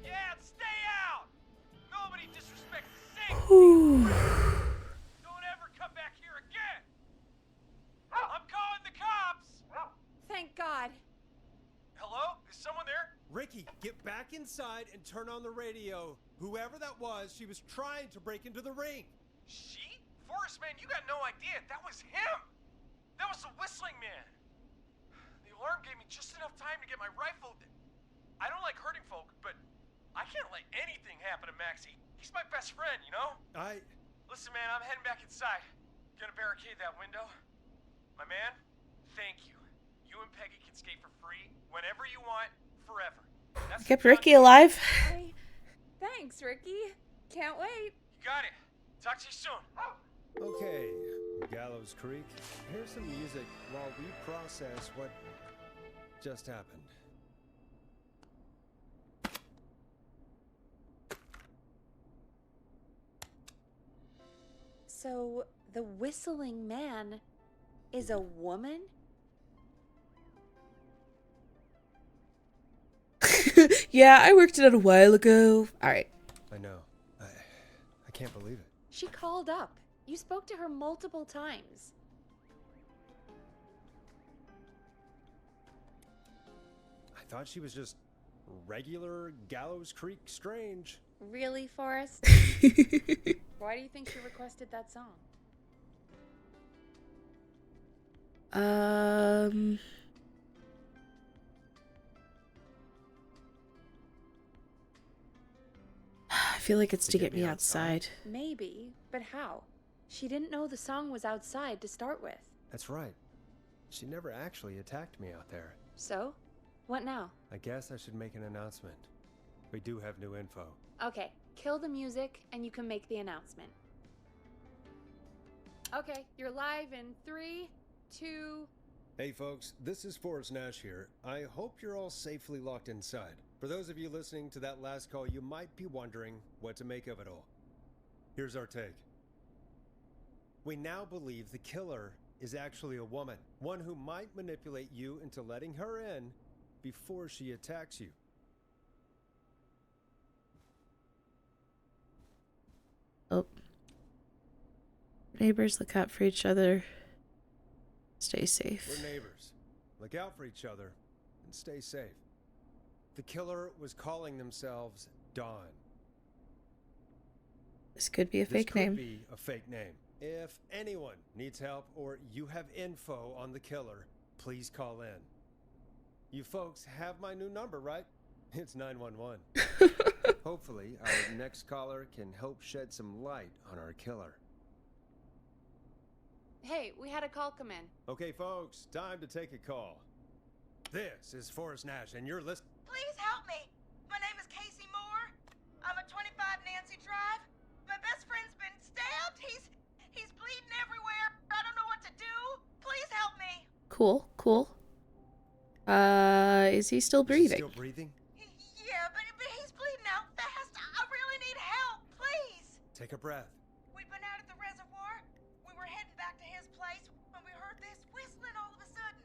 Yeah, stay out! Nobody disrespects the sink! Whew. Don't ever come back here again! I'm calling the cops! Thank God. Hello? Is someone there? Ricky, get back inside and turn on the radio. Whoever that was, she was trying to break into the ring. She? Forrest, man, you got no idea. That was him! That was the whistling man! The alarm gave me just enough time to get my rifle. I don't like hurting folk, but I can't let anything happen to Maxie. He's my best friend, you know? Listen, man, I'm heading back inside. Gonna barricade that window. My man, thank you. You and Peggy can skate for free whenever you want, forever. That's Kept the Ricky deal. alive. Thanks, Ricky. Can't wait. You got it. Talk to you soon. Okay, Gallows Creek, here's some music while we process what just happened. So, the whistling man is a woman? Yeah, I worked it out a while ago. Alright. I know. I can't believe it. She called up. You spoke to her multiple times. I thought she was just regular Gallows Creek Strange. Really, Forrest? Why do you think she requested that song? I feel like it's to get me outside. Maybe, but how? She didn't know the song was outside to start with. That's right. She never actually attacked me out there. So, what now? I guess I should make an announcement. We do have new info. Okay, kill the music and you can make the announcement. Okay, you're live in 3, 2... Hey folks, this is Forrest Nash here. I hope you're all safely locked inside. For those of you listening to that last call, you might be wondering what to make of it all. Here's our take. We now believe the killer is actually a woman. One who might manipulate you into letting her in before she attacks you. Oh. Neighbors, look out for each other. Stay safe. We're neighbors. Look out for each other and stay safe. The killer was calling themselves Dawn. This could be a fake This name. could be a fake name. If anyone needs help or you have info on the killer, please call in. You folks have my new number, right? It's 911. Hopefully, our next caller can help shed some light on our killer. Hey, we had a call come in. Okay, folks, time to take a call. This is Forrest Nash, and you're listening. Please help me. My name is Casey Moore. I'm at 25 Nancy Drive. My best friend's been stabbed. He's bleeding everywhere. I don't know what to do. Please help me. Cool, cool. Is he still breathing? Still breathing? Yeah, but he's bleeding out fast. I really need help. Please. Take a breath. We'd been out at the reservoir. We were heading back to his place when we heard this whistling all of a sudden.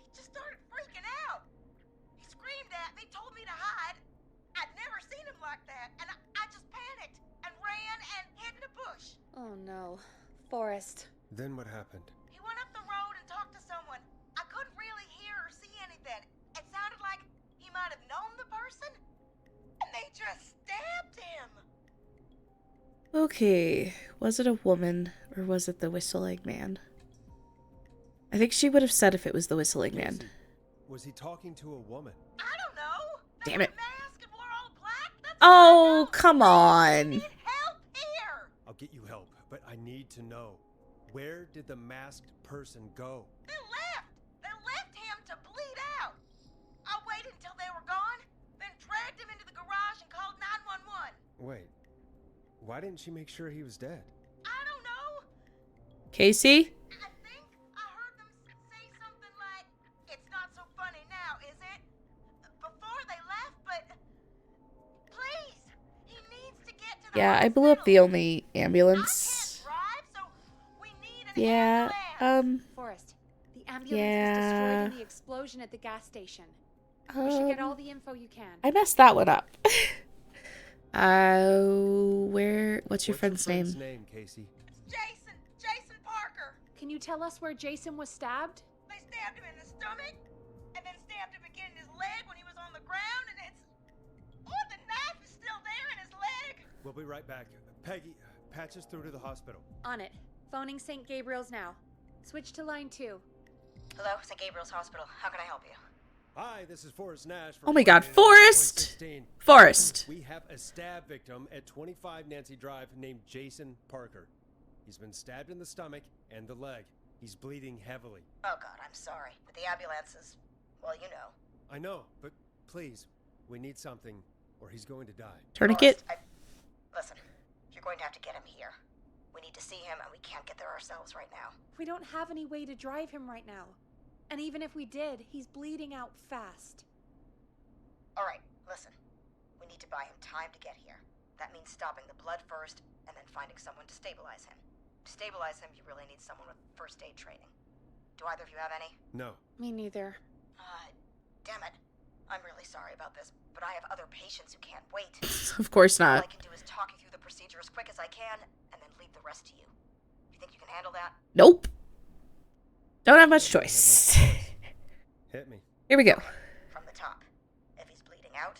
He just started freaking out. He screamed at me, told me to hide. I'd never seen him like that, and I just panicked and ran and hid in a bush. Oh no. Forrest. Then what happened? He went up the road and talked to someone. I couldn't really hear or see anything. It sounded like he might have known the person, and they just stabbed him. Okay, was it a woman or was it the whistling man? I think she would have said if it was the whistling man. Was he talking to a woman? I don't know. They Damn were it. masked and wore all black. That's all I Oh, know. come I on. need help here. I'll get you help, but I need to know. Where did the masked person go? They left. They left him to bleed out. I waited until they were gone, then dragged him into the garage and called 911. Wait, why didn't she make sure he was dead? I don't know. Casey? I think I heard them say something like, "It's not so funny now, is it?" Before they left, but please, he needs to get to the Yeah, I blew up the hospital. only I ambulance. can't drive, so we need an Yeah, ambulance. Forrest. The ambulance was destroyed Yeah. in the explosion at the gas station. You should get all the info you can. I messed that one up. What's your friend's name? Casey? It's Jason Parker. Can you tell us where Jason was stabbed? They stabbed him in the stomach, and then stabbed him again in his leg when he was on the ground, and the knife is still there in his leg. We'll be right back. Peggy, patch us through to the hospital. On it. Phoning St. Gabriel's now. Switch to line 2. Hello, St. Gabriel's Hospital. How can I help you? Hi, this is Forrest Nash. Oh my God, 49 Forrest! 2016. Forrest. We have a stab victim at 25 Nancy Drive named Jason Parker. He's been stabbed in the stomach and the leg. He's bleeding heavily. Oh, God, I'm sorry. But the ambulance is, well, you know. I know, but please, we need something or he's going to die. Tourniquet? Listen, you're going to have to get him here. We need to see him, and we can't get there ourselves right now. We don't have any way to drive him right now. And even if we did, he's bleeding out fast. All right, listen. We need to buy him time to get here. That means stopping the blood first, and then finding someone to stabilize him. To stabilize him, you really need someone with first aid training. Do either of you have any? No. Me neither. Damn it. I'm really sorry about this, but I have other patients who can't wait. Of course All I not. can do is talk you through the procedure as quick as I can, and then leave the rest to you. You think you can handle that? Nope. Don't have much choice. Hit me. Here we go. From the top. If he's bleeding out,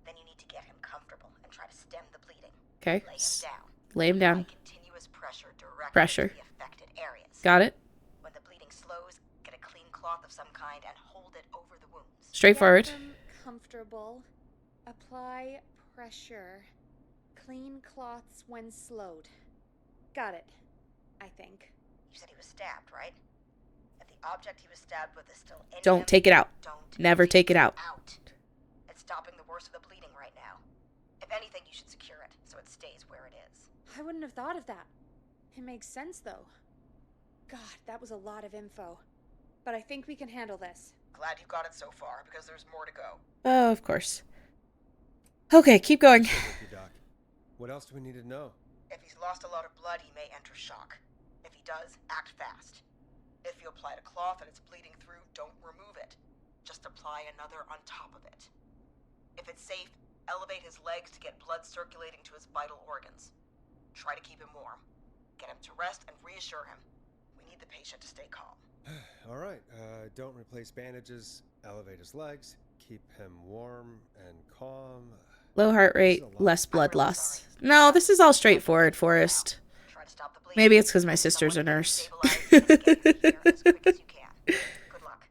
then you need to get him comfortable and try to stem the bleeding. Okay. Lay him down. Lay him down. Apply continuous pressure directly Pressure. to the affected areas. Got it. When the bleeding slows, get a clean cloth of some kind and hold it over the wounds. Straightforward. Get them comfortable. Apply pressure. Clean cloths when slowed. Got it. I think. You said he was stabbed, right? If the object he was stabbed with is still in him, Don't take it out. don't Never take it out. It's stopping the worst of the bleeding right now. If anything, you should secure it so it stays where it is. I wouldn't have thought of that. It makes sense, though. God, that was a lot of info. But I think we can handle this. Glad you got it so far, because there's more to go. Oh, of course. Okay, keep going. Thank you, Doc. What else do we need to know? If he's lost a lot of blood, he may enter shock. If he does, act fast. cloth and it's bleeding through, don't remove it. Just apply another on top of it. If it's safe, elevate his legs to get blood circulating to his vital organs. Try to keep him warm. Get him to rest and reassure him. We need the patient to stay calm. All right, don't replace bandages, elevate his legs, keep him warm and calm. Low heart rate, less blood loss. No, this is all straightforward, Forrest. Try to stop the bleeding. Maybe it's because my sister's a nurse. Stabilize and get him here as quick as you can. Good luck.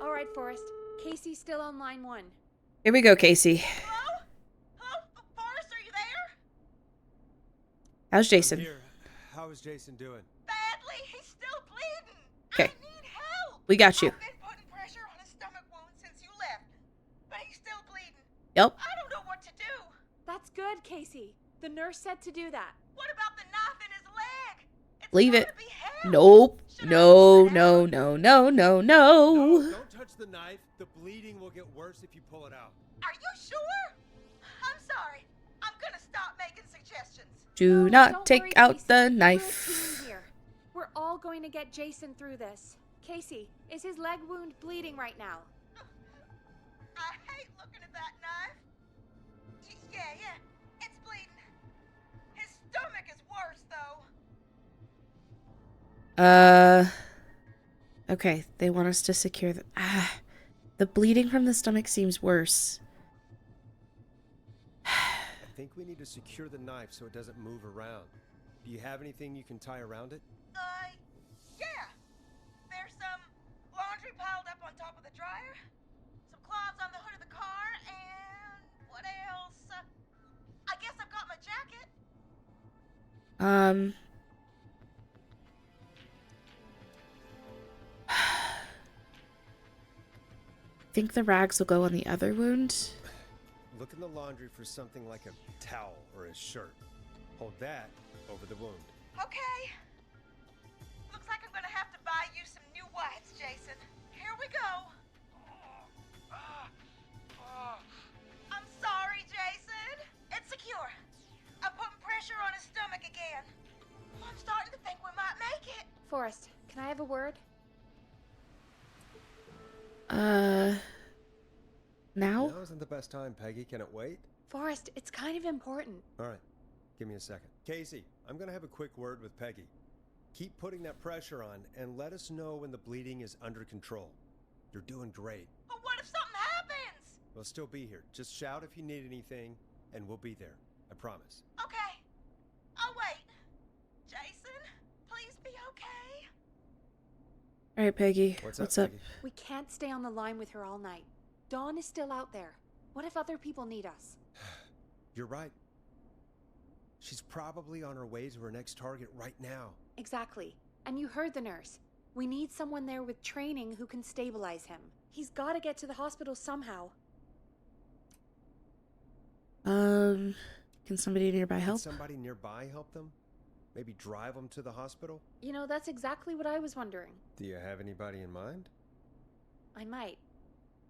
All right, Forrest. Casey's still on line 1. Here we go, Casey. Hello? Hello? Forrest, are you there? How's I'm Jason? here. How is Jason doing? Badly. He's still bleeding. Okay. I need help. We got you. I've been putting pressure on his stomach wound since you left, but he's still bleeding. Yep. I don't know what to do. That's good, Casey. The nurse said to do that. What about the knife in his leg? It's Leave it. gotta be held. Nope. Should I No, pull it no, out? no, no, no, No, no. don't touch the knife. The bleeding will get worse if you pull it out. Are you sure? I'm sorry. I'm gonna stop making suggestions. Do No, not don't take worry, out Casey. the We're a knife. team here. We're all going to get Jason through this. Casey, is his leg wound bleeding right now? I hate looking at that knife. Yeah, it's bleeding. His stomach is worse, though. Okay, they want us to secure the... the bleeding from the stomach seems worse. I think we need to secure the knife so it doesn't move around. Do you have anything you can tie around it? Yeah. There's some laundry piled up on top of the dryer, some cloths on the hood of the car, and what else? I guess I've got my jacket. Think the rags will go on the other wound? Look in the laundry for something like a towel or a shirt. Hold that over the wound. Okay. Looks like I'm gonna have to buy you some new whites, Jason. Here we go. I'm sorry, Jason. It's secure. I'm putting pressure on his stomach again. I'm starting to think we might make it. Forrest, can I have a word? Now? Now isn't the best time, Peggy. Can it wait? Forrest, it's kind of important. All right, give me a second. Casey, I'm gonna have a quick word with Peggy. Keep putting that pressure on and let us know when the bleeding is under control. You're doing great. But what if something happens? We'll still be here. Just shout if you need anything, and we'll be there. I promise. Okay. I'll wait. Jason, please be okay. All right, Peggy. What's up? Peggy? We can't stay on the line with her all night. Dawn is still out there. What if other people need us? You're right. She's probably on her way to her next target right now. Exactly. And you heard the nurse. We need someone there with training who can stabilize him. He's got to get to the hospital somehow. Can somebody nearby help? Can somebody nearby help them? Maybe drive them to the hospital? You know, that's exactly what I was wondering. Do you have anybody in mind? I might.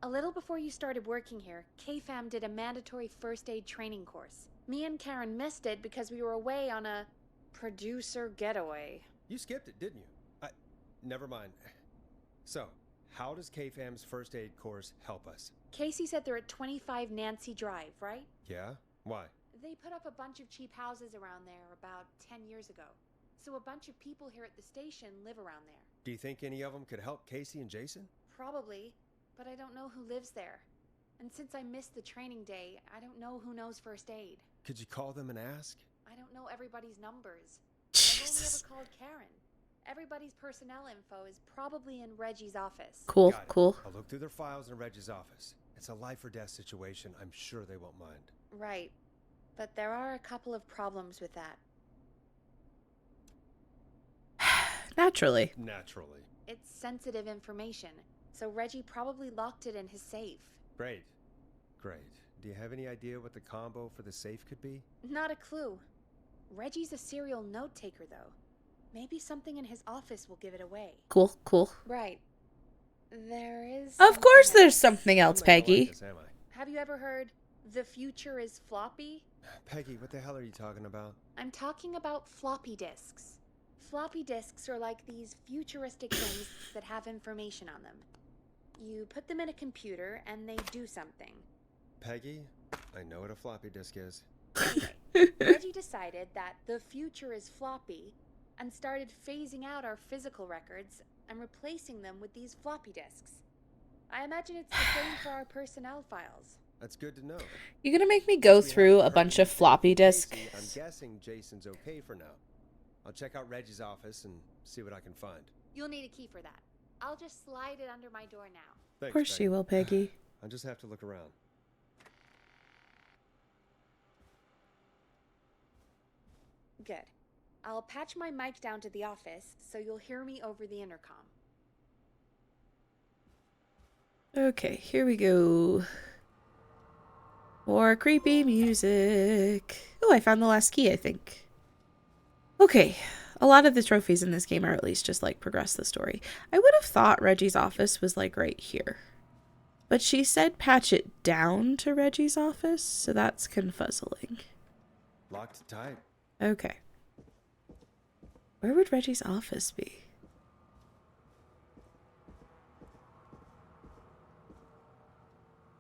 A little before you started working here, KFAM did a mandatory first aid training course. Me and Karen missed it because we were away on a producer getaway. You skipped it, didn't you? Never mind. So, how does KFAM's first aid course help us? Casey said they're at 25 Nancy Drive, right? Yeah? Why? They put up a bunch of cheap houses around there about 10 years ago. So a bunch of people here at the station live around there. Do you think any of them could help Casey and Jason? Probably, but I don't know who lives there. And since I missed the training day, I don't know who knows first aid. Could you call them and ask? I don't know everybody's numbers. I've only Jesus. ever called Karen. Everybody's personnel info is probably in Reggie's office. Cool, Got it. cool. I'll look through their files in Reggie's office. It's a life or death situation. I'm sure they won't mind. Right. But there are a couple of problems with that. Naturally. Naturally. It's sensitive information, so Reggie probably locked it in his safe. Great. Great. Do you have any idea what the combo for the safe could be? Not a clue. Reggie's a serial note taker, though. Maybe something in his office will give it away. Cool, cool. Right. There is. Of course something there's else. something else, I'm not gonna like Peggy. this, am I? Have you ever heard the future is floppy? Peggy, what the hell are you talking about? I'm talking about floppy disks. Floppy disks are like these futuristic things that have information on them. You put them in a computer and they do something. Peggy, I know what a floppy disk is. Anyway, Reggie decided that the future is floppy and started phasing out our physical records and replacing them with these floppy disks. I imagine it's the same for our personnel files. That's good to know. You're gonna make me go Since we through haven't a heard bunch of anything floppy from Casey, disks. I'm guessing Jason's okay for now. I'll check out Reggie's office and see what I can find. You'll need a key for that. I'll just slide it under my door now. Thanks, Of course Peggy. you will, Peggy. I'll just have to look around. Good. I'll patch my mic down to the office so you'll hear me over the intercom. Okay, here we go. More creepy music. Oh, I found the last key, I think. Okay, a lot of the trophies in this game are at least just like progress the story. I would have thought Reggie's office was like right here. But she said patch it down to Reggie's office, so that's confuzzling. Locked tight. Okay. Where would Reggie's office be?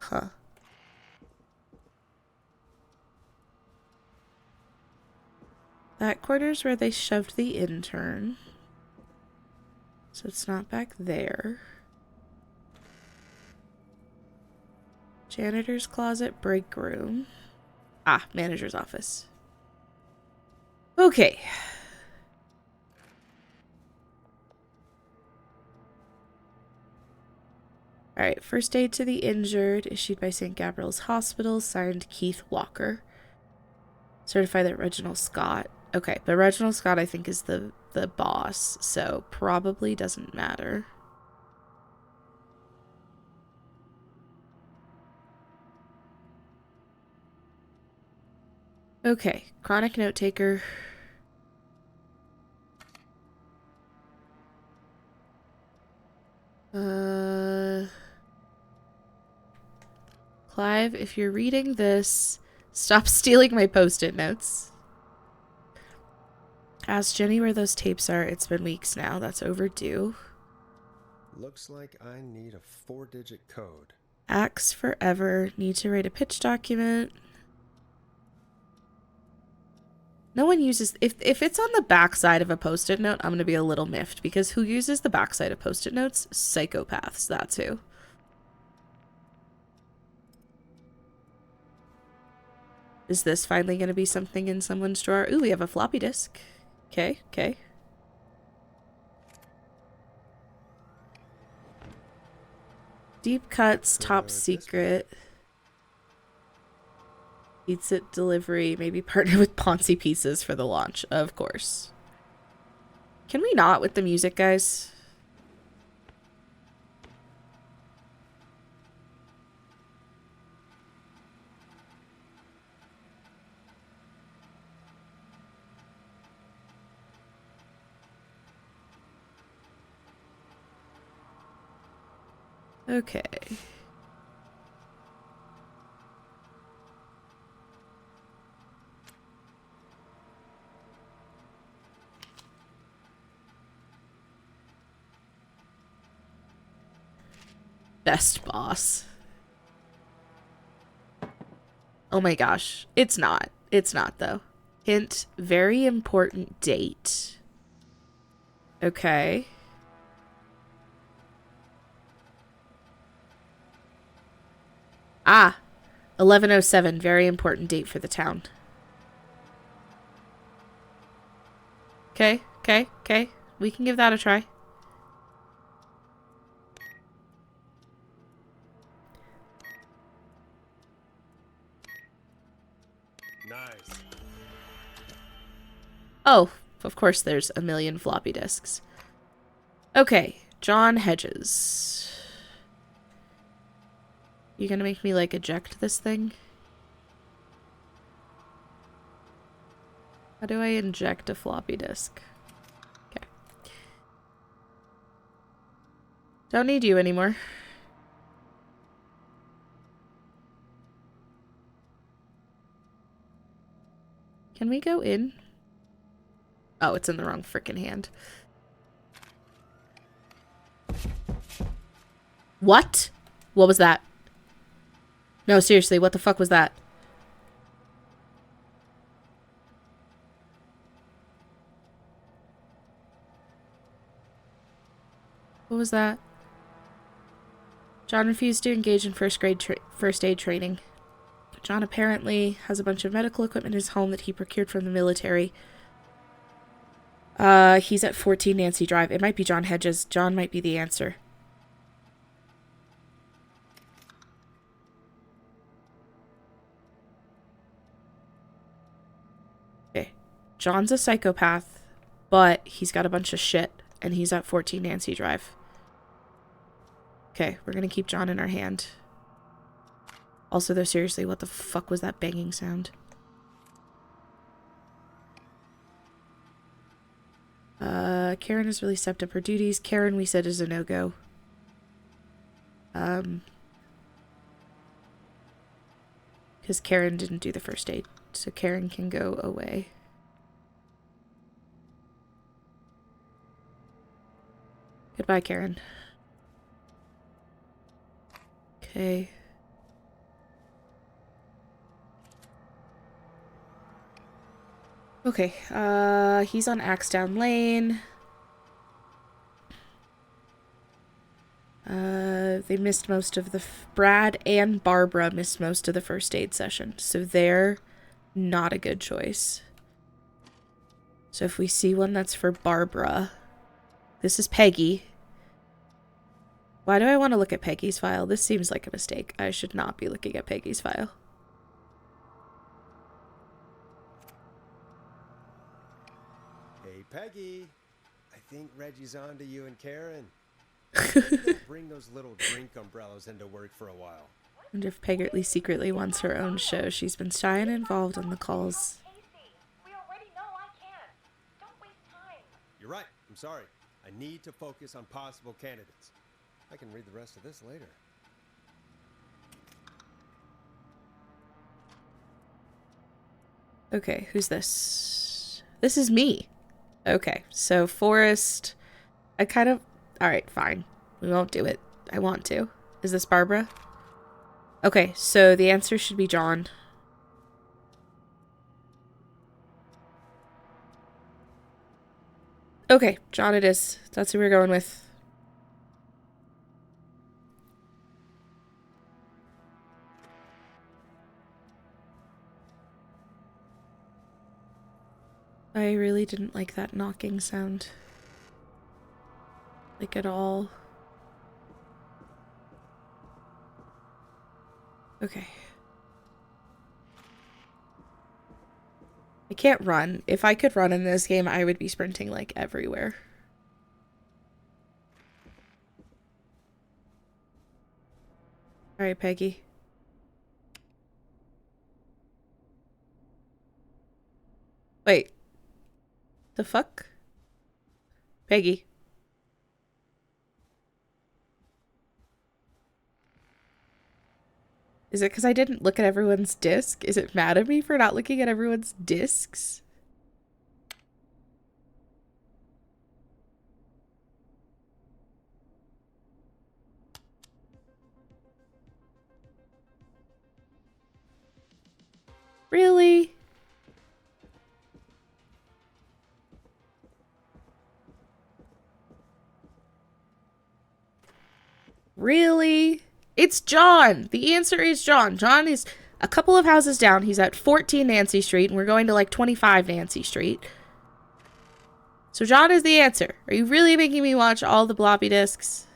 Huh. That corner's where they shoved the intern. So it's not back there. Janitor's closet, break room. Ah, manager's office. Okay. Alright, first aid to the injured, issued by St. Gabriel's Hospital, signed Keith Walker. Certified that Reginald Scott. Okay, but Reginald Scott I think is the boss, so probably doesn't matter. Okay, chronic note taker. Clive, if you're reading this, stop stealing my post-it notes. Ask Jenny where those tapes are. It's been weeks now. That's overdue. Looks like I need a 4-digit code. Axe forever. Need to write a pitch document. No one uses... If it's on the backside of a post-it note, I'm going to be a little miffed. Because who uses the backside of post-it notes? Psychopaths. That's who. Is this finally going to be something in someone's drawer? Ooh, we have a floppy disk. Okay, okay. Deep cuts, top secret. Eats it delivery. Maybe partner with Ponzi Pieces for the launch. Of course. Can we not with the music, guys? Okay. Best boss. Oh my gosh. It's not. It's not, though. Hint, very important date. Okay. Ah, 1107, very important date for the town. Okay, okay, okay. We can give that a try. Nice. Oh, of course there's a million floppy disks. Okay, John Hedges. You gonna make me, like, eject this thing? How do I inject a floppy disk? Okay. Don't need you anymore. Can we go in? Oh, it's in the wrong freaking hand. What? What was that? No, seriously, what the fuck was that? What was that? John refused to engage in first aid training. John apparently has a bunch of medical equipment in his home that he procured from the military. He's at 14 Nancy Drive. It might be John Hedges. John might be the answer. Okay. John's a psychopath, but he's got a bunch of shit, and he's at 14 Nancy Drive. Okay, we're gonna keep John in our hand. Also, though, seriously, what the fuck was that banging sound? Karen has really stepped up her duties. Karen, we said, is a no-go. Because Karen didn't do the first aid. So Karen can go away. Goodbye, Karen. Okay. Okay, he's on Axedown Lane. They missed most of the... Brad and Barbara missed most of the first aid session, so they're not a good choice. So if we see one that's for Barbara... This is Peggy. Why do I want to look at Peggy's file? This seems like a mistake. I should not be looking at Peggy's file. Hey, Peggy. I think Reggie's on to you and Karen. Maybe they'll bring those little drink umbrellas into work for a while. I wonder if Peggy secretly wants her own show. She's been shy and involved on the calls. We already know I can. Don't waste time. You're right. I'm sorry. I need to focus on possible candidates. I can read the rest of this later. Okay, who's this? This is me. Okay, so Forrest... I kind of... Alright, fine. We won't do it. I want to. Is this Barbara? Okay, so the answer should be John. Okay, John it is. That's who we're going with. I really didn't like that knocking sound. Like, at all. Okay. I can't run. If I could run in this game, I would be sprinting, like, everywhere. Alright, Peggy. Wait. The fuck? Peggy. Is it because I didn't look at everyone's disc? Is it mad at me for not looking at everyone's discs? Really? Really? It's John. The answer is John. John is a couple of houses down. He's at 14 Nancy Street, and we're going to like 25 Nancy Street. So John is the answer. Are you really making me watch all the floppy disks?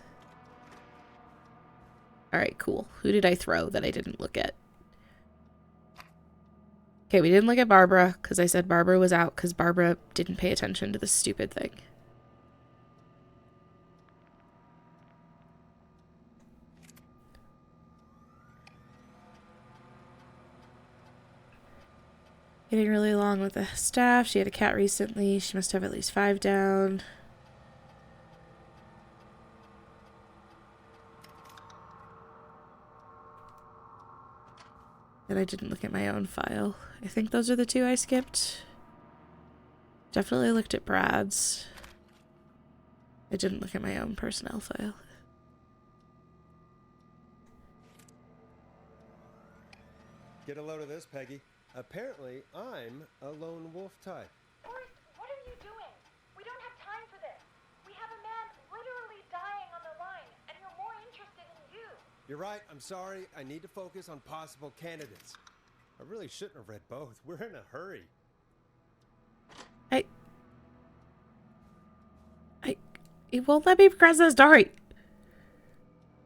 Alright, cool. Who did I throw that I didn't look at? Okay, we didn't look at Barbara, because I said Barbara was out, because Barbara didn't pay attention to this stupid thing. Getting really along with the staff. She had a cat recently. She must have at least 5 down. And I didn't look at my own file. I think those are the 2 I skipped. Definitely looked at Brad's. I didn't look at my own personnel file. Get a load of this, Peggy. Apparently, I'm a lone wolf type. Forrest, what are you doing? We don't have time for this. We have a man literally dying on the line, and you're more interested in you. You're right. I'm sorry. I need to focus on possible candidates. I really shouldn't have read both. We're in a hurry. It won't let me press the story.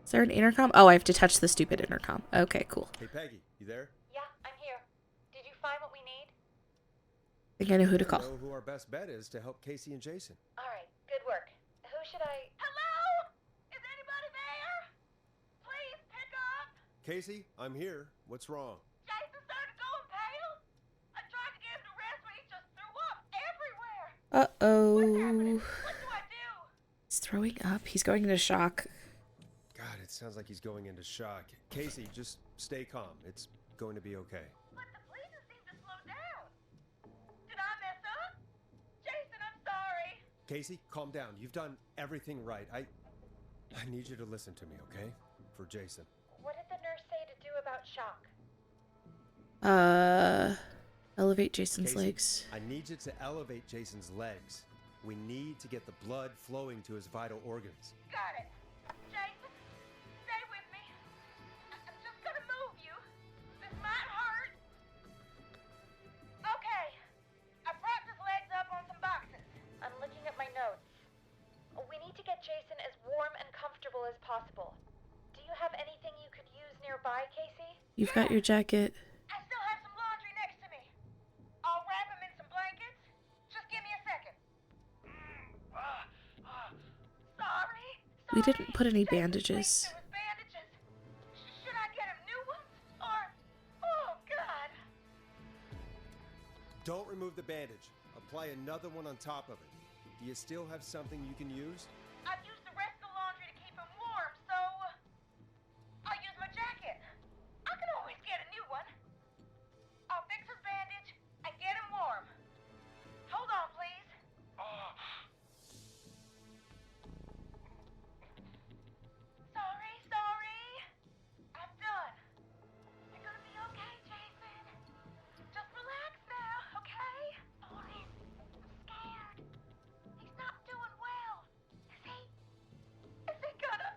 Is there an intercom? Oh, I have to touch the stupid intercom. Okay, cool. Hey, Peggy, you there? Yeah, I'm here. Did you find what we need? I think I know who to I call. know who our best bet is to help Casey and Jason. All right, good work. Who should I... Hello? Is anybody there? Please pick up. Casey, I'm here. What's wrong? Jason started going pale. I tried to get him to rest, but he just threw up everywhere. Uh-oh. What do I do? He's throwing up. He's going into shock. God, it sounds like he's going into shock. Casey, just stay calm. It's going to be okay. But the bleeding seemed to slow down. Did I mess up? Jason, I'm sorry. Casey, calm down. You've done everything right. I need you to listen to me, okay? For Jason. What did the nurse say to do about shock? Elevate Jason's Casey, legs. I need you to elevate Jason's legs. We need to get the blood flowing to his vital organs. Got it. Jason, stay with me. I'm just gonna move you. This might hurt. Okay. I propped his legs up on some boxes. I'm looking at my notes. We need to get Jason as warm and comfortable as possible. Do you have anything you could use nearby, Casey? You've got your jacket. I still have some laundry next to me. I'll wrap him in some blankets. Just give me a second. Sorry. We didn't put any Jason bandages. thinks there was bandages. Should I get him new ones? Or, oh God. Don't remove the bandage. Apply another one on top of it. Do you still have something you can use? I've used the rest of the laundry to keep him warm, so I'll use my jacket. I can always get a new one. I'll fix his bandage and get him warm. Hold on, please. Sorry. I'm done. You're gonna be okay, Jason. Just relax now, okay? Boris, I'm scared. He's not doing well. Is he? Is he gonna?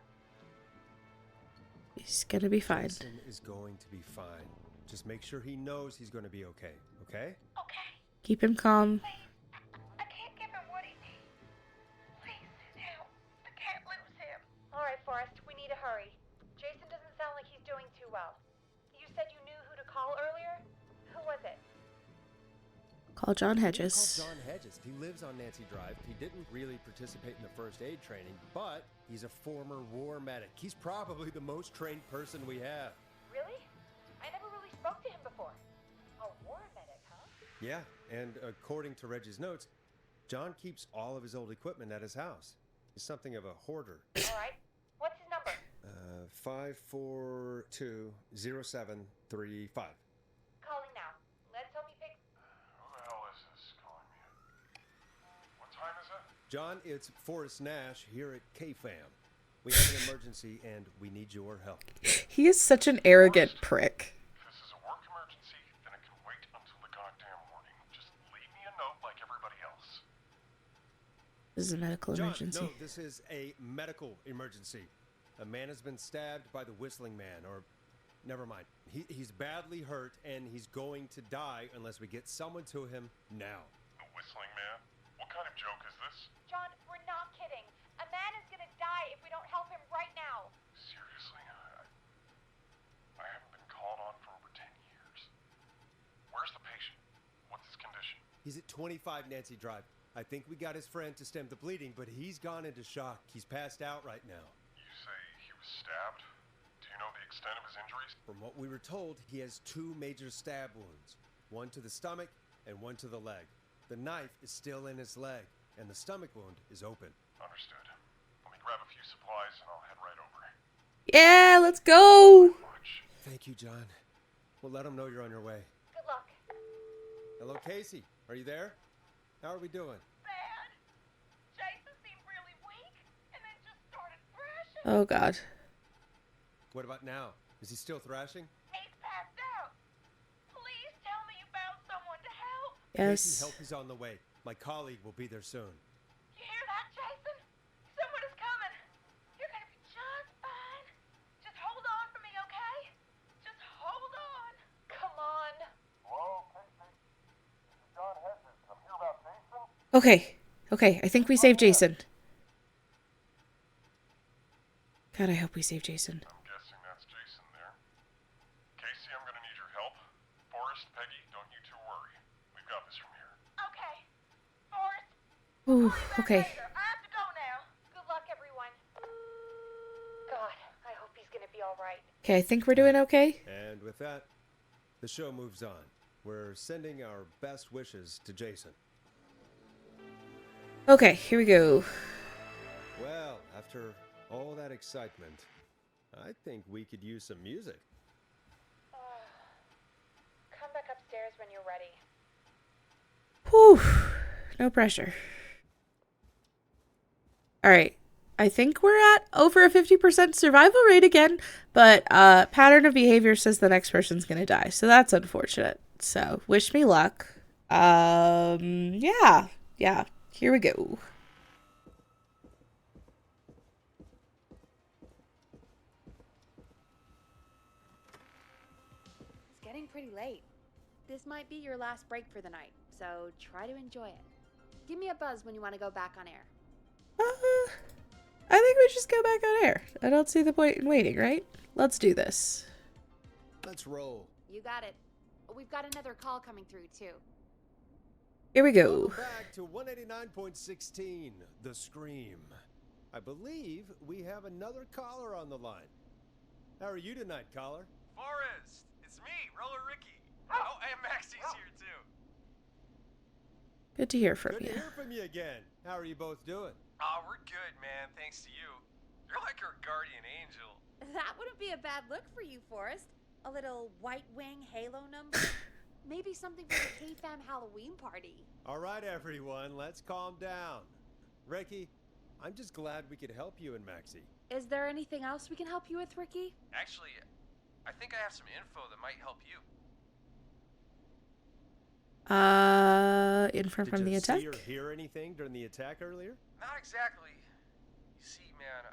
He's gonna be fine. Jason is going to be fine. Just make sure he knows he's going to be okay, okay? Okay, Keep him calm. please. I can't give him what he needs. Please, help. I can't lose him. All right, Forrest, we need to hurry. Jason doesn't sound like he's doing too well. You said you knew who to call earlier? Who was it? Call John He Hedges. called John Hedges. He lives on Nancy Drive. He didn't really participate in the first aid training, but he's a former war medic. He's probably the most trained person we have. Really? I never really spoke to him before. A war medic, huh? Yeah, and according to Reggie's notes, John keeps all of his old equipment at his house. He's something of a hoarder. All right. What's his number? 5420735. Calling now. Let's hope he picks. Who the hell is this calling me? What time is it? John, it's Forrest Nash here at KFAM. We have an emergency and we need your help. He is such an arrogant prick. If this is a work emergency, then it can wait until the goddamn morning. Just leave me a note like everybody else. This is a medical John, emergency. no, this is a medical emergency. A man has been stabbed by the Whistling Man, or never mind. He's badly hurt and he's going to die unless we get someone to him now. The Whistling Man? What kind of joke is this? John, we're not kidding. A man is gonna die if we don't help him right now. Seriously? I haven't been called on for over 10 years. Where's the patient? What's his condition? He's at 25 Nancy Drive. I think we got his friend to stem the bleeding, but he's gone into shock. He's passed out right now. You say he was stabbed? Do you know the extent of his injuries? From what we were told, he has 2 major stab wounds. One to the stomach and one to the leg. The knife is still in his leg, and the stomach wound is open. Understood. Let me grab a few supplies and I'll head right over. Yeah, let's go. Much. Thank you, John. We'll let him know you're on your way. Good luck. Hello, Casey. Are you there? How are we doing? Bad. Jason seemed really weak and then just started thrashing. Oh, God. What about now? Is he still thrashing? He's passed out. Please tell me you found someone to help. Casey, Yes. help is on the way. My colleague will be there soon. You hear that, Jason? Someone is coming. You're gonna be just fine. Just hold on for me, okay? Just hold on. Come on. Hello, Casey? This is John Hedges. I'm here about Jason. Okay. Okay, I think we saved Jason. God, I hope we save Jason. I'm guessing that's Jason there. Casey, I'm gonna need your help. Forrest, Peggy, don't you two worry. We've got this from here. Okay. Forrest, Ooh, back okay. later. I have to go now. Good luck, everyone. God, I hope he's gonna be all right. Okay, I think we're doing okay. And with that, the show moves on. We're sending our best wishes to Jason. Okay, here we go. Well, after all that excitement, I think we could use some music. Come back upstairs when you're ready. Whew. No pressure. Alright. I think we're at over a 50% survival rate again, but pattern of behavior says the next person's gonna die, so that's unfortunate. So, wish me luck. Yeah. Here we go. It's getting pretty late. This might be your last break for the night, so try to enjoy it. Give me a buzz when you want to go back on air. I think we just go back on air. I don't see the point in waiting, right? Let's do this. Let's roll. You got it. We've got another call coming through, too. Here we go. Welcome back to 189.16, The Scream. I believe we have another caller on the line. How are you tonight, caller? Forrest, it's me, Roller Ricky. Oh, and Maxie's here too. Good to hear from Good you. to hear from you again. How are you both doing? Oh, we're good, man. Thanks to you. You're like our guardian angel. That wouldn't be a bad look for you, Forrest. A little white wing halo number. Maybe something for the K-Fam Halloween party. All right, everyone, let's calm down. Ricky, I'm just glad we could help you and Maxie. Is there anything else we can help you with, Ricky? Actually, I think I have some info that might help you. Info Did from you the attack? see or hear anything during the attack earlier? Not exactly. You see, man,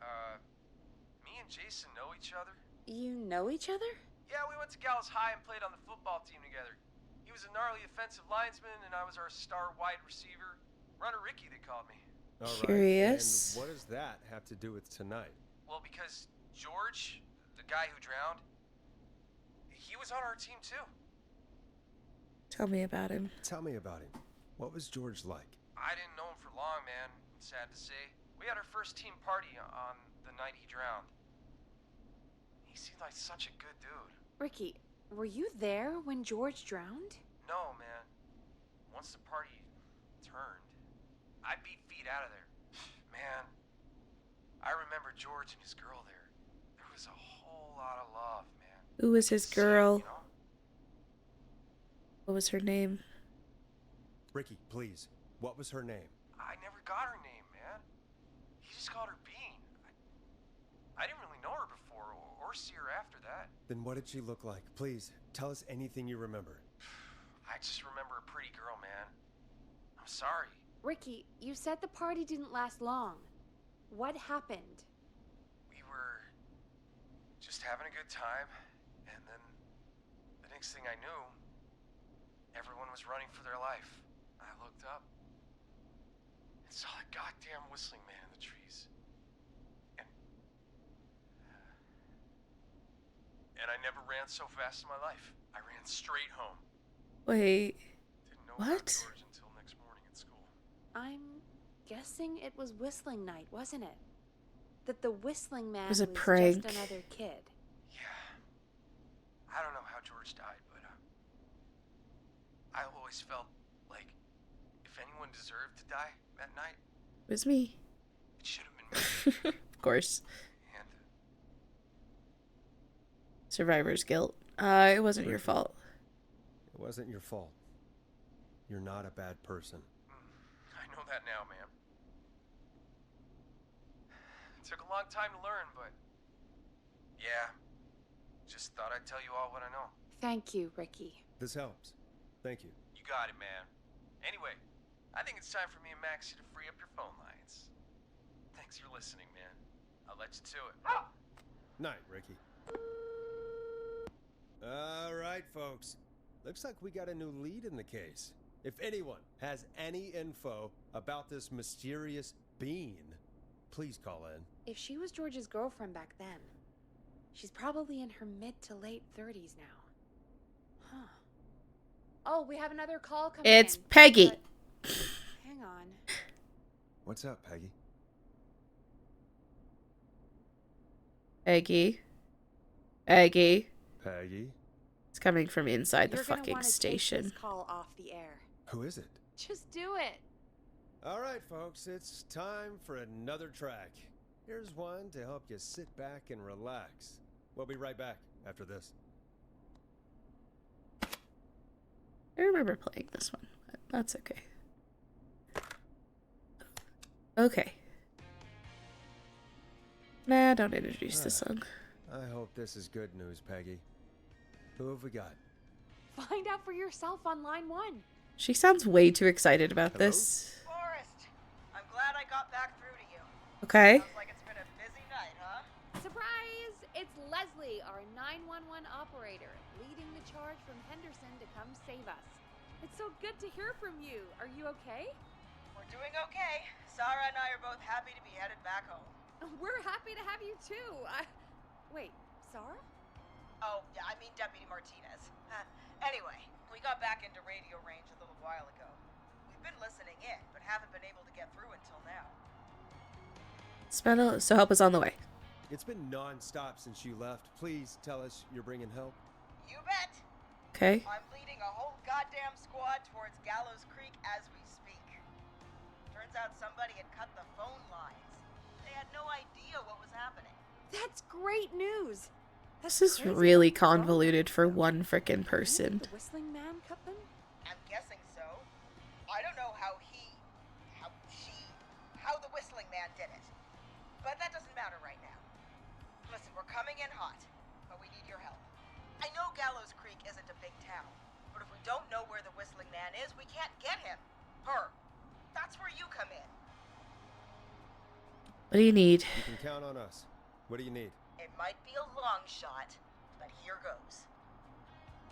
me and Jason know each other. You know each other? Yeah, we went to Gallows High and played on the football team together. He was a gnarly offensive linesman, and I was our star wide receiver. Runner Ricky, they called me. All right. Curious. And what does that have to do with tonight? Well, because George, the guy who drowned, he was on our team too. Tell me about him. Tell me about him. What was George like? I didn't know him for long, man. Sad to say. We had our first team party on the night he drowned. He seemed like such a good dude. Ricky, were you there when George drowned? No, man. Once the party turned, I beat feet out of there. Man, I remember George and his girl there. There was a whole lot of love, man. Who was his See, girl? you know? What was her name? Ricky, please. What was her name? I never got her name, man. He just called her Bean. I didn't really know her before or see her after that. Then what did she look like? Please, tell us anything you remember. I just remember a pretty girl, man. I'm sorry. Ricky, you said the party didn't last long. What happened? We were just having a good time, and then the next thing I knew, everyone was running for their life. I looked up and saw that goddamn whistling man in the trees. And I never ran so fast in my life. I ran straight home. Wait. Didn't know about What? George until next morning at school. I'm guessing it was whistling night, wasn't it? That the whistling man was a just prank. another kid. Yeah. I don't know how George died, but I always felt like if anyone deserved to die that night, It was me. it should have been me. Of course. And Survivor's guilt. It wasn't your fault. It wasn't your fault. You're not a bad person. know that now, ma'am. It took a long time to learn, but yeah, just thought I'd tell you all what I know. Thank you, Ricky. This helps. Thank you. You got it, man. Anyway, I think it's time for me and Maxie to free up your phone lines. Thanks for listening, man. I'll let you to it. Night, Ricky. All right, folks. Looks like we got a new lead in the case. If anyone has any info about this mysterious being, please call in. If she was George's girlfriend back then, she's probably in her mid to late 30s now. Huh. Oh, we have another call coming in. It's Peggy. But... Hang on. What's up, Peggy? Peggy. Peggy. Peggy? It's coming from inside the You're gonna fucking wanna station. Take this call off the air. Who is it? Just do it. All right, folks, it's time for another track. Here's one to help you sit back and relax. We'll be right back after this. I remember playing this one, but that's okay. Okay. Nah, don't introduce the song. I hope this is good news, Peggy. Who have we got? Find out for yourself on line 1. She sounds way too excited about Hello? this. Forrest, I'm glad I got back through to you. Okay. Sounds like it's been a busy night, huh? Surprise! It's Leslie, our 911 operator, leading the charge from Henderson to come save us. It's so good to hear from you. Are you okay? We're doing okay. Sarah and I are both happy to be headed back home. We're happy to have you too. Wait, Sarah? Oh, yeah, I mean Deputy Martinez. Anyway, we got back into radio range a little while ago. We've been listening in, but haven't been able to get through until now. So help us on the way. It's been non-stop since you left. Please tell us you're bringing help. You bet. Okay. I'm leading a whole goddamn squad towards Gallows Creek as we speak. Turns out somebody had cut the phone lines. They had no idea what was happening. That's great news. This is really convoluted for one frickin' person. The whistling man cut them? I'm guessing so. I don't know how the whistling man did it. But that doesn't matter right now. Listen, we're coming in hot, but we need your help. I know Gallows Creek isn't a big town, but if we don't know where the whistling man is, we can't get him. Her. That's where you come in. What do you need? You can count on us. What do you need? It might be a long shot, but here goes.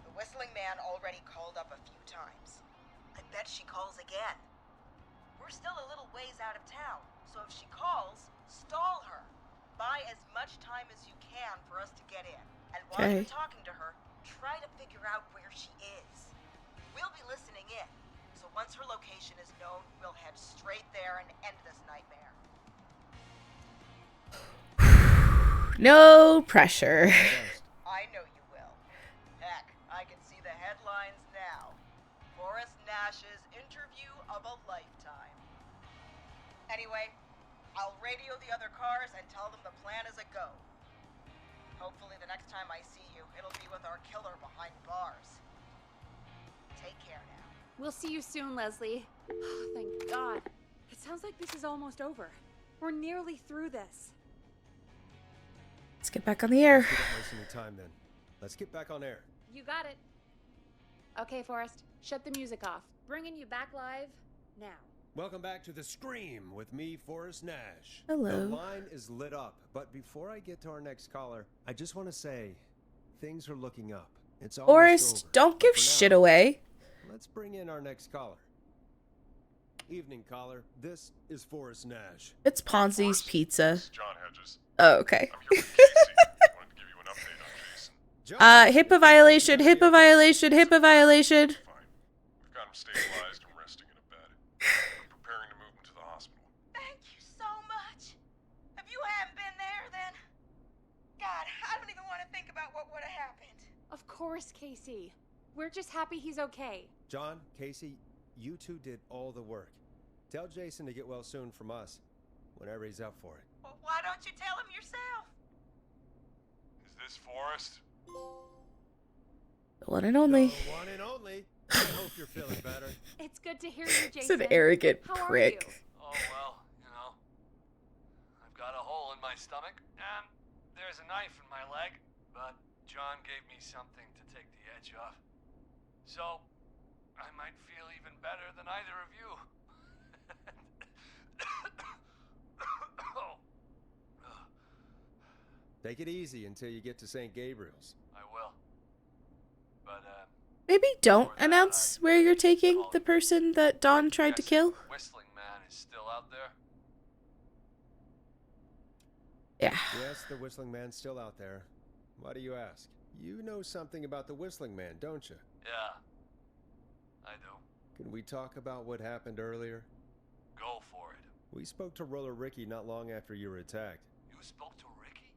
The whistling man already called up a few times. I bet she calls again. We're still a little ways out of town, so if she calls, stall her. Buy as much time as you can for us to get in. And while you're talking to her, try to figure out where she is. We'll be listening in, so once her location is known, we'll head straight there and end this nightmare. No pressure. I know you will. Heck, I can see the headlines now. Forrest Nash's interview of a lifetime. Anyway, I'll radio the other cars and tell them the plan is a go. Hopefully the next time I see you, it'll be with our killer behind bars. Take care now. We'll see you soon, Leslie. Oh, thank God. It sounds like this is almost over. We're nearly through this. Let's get back on the air. We don't waste any time then. Let's get back on air. You got it. Okay, Forrest, shut the music off. Bringing you back live now. Welcome back to The Scream with me, Forrest Nash. Hello. The line is lit up, but before I get to our next caller, I just want to say things are looking up. It's almost Forrest, over. don't give But for shit now, away. Let's bring in our next caller. Evening, caller. This is Forrest Nash. It's Ponzi's Pizza. This is John Hedges. Oh, okay. I'm here with Casey. Wanted to give you an update on Jason. John, HIPAA violation, HIPAA violation, HIPAA violation. Fine. We've got him stabilized and resting in a bed. We're preparing to move him to the hospital. Thank you so much. If you hadn't been there, then... God, I don't even want to think about what would have happened. Of course, Casey. We're just happy he's okay. John, Casey, you two did all the work. Tell Jason to get well soon from us, whenever he's up for it. Well, why don't you tell him yourself? Is this Forrest? The one and only. The one and only. I hope you're feeling better. It's good to hear you, He's Jason. an arrogant How prick. are you? Oh, well, you know. I've got a hole in my stomach, and there's a knife in my leg, but John gave me something to take the edge off. So, I might feel even better than either of you. Take it easy until you get to St. Gabriel's. I will. But, Maybe don't before that, announce where you're taking call the you. person that Dawn tried to Guessing kill. the Whistling Man is still out there? Yeah. Yes, the Whistling Man's still out there. Why do you ask? You know something about the Whistling Man, don't you? Yeah, I do. Can we talk about what happened earlier? Go for it. We spoke to Roller Ricky not long after you were attacked. You spoke to Ricky?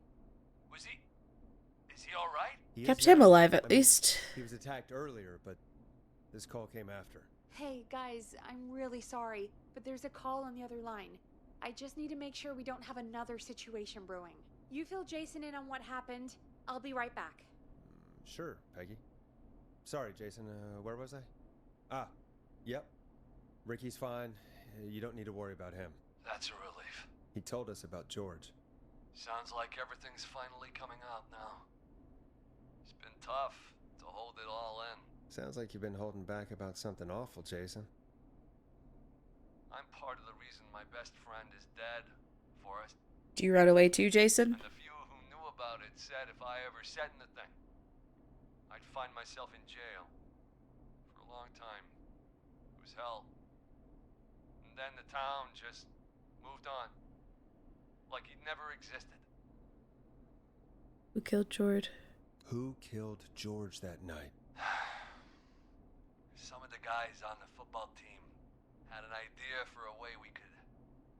Is he alright? He is Kept him now. alive at I mean, least. he was attacked earlier, but this call came after. Hey, guys, I'm really sorry, but there's a call on the other line. I just need to make sure we don't have another situation brewing. You fill Jason in on what happened. I'll be right back. Sure, Peggy. Sorry, Jason. Where was I? Ah, yep. Ricky's fine. You don't need to worry about him. That's a relief. He told us about George. Sounds like everything's finally coming out now. It's been tough to hold it all in. Sounds like you've been holding back about something awful, Jason. I'm part of the reason my best friend is dead, Forrest. Do you run away too, Jason? And the few who knew about it said if I ever said anything, I'd find myself in jail. For a long time. It was hell. And then the town just moved on. Like he'd never existed. Who killed George? Who killed George that night? Some of the guys on the football team had an idea for a way we could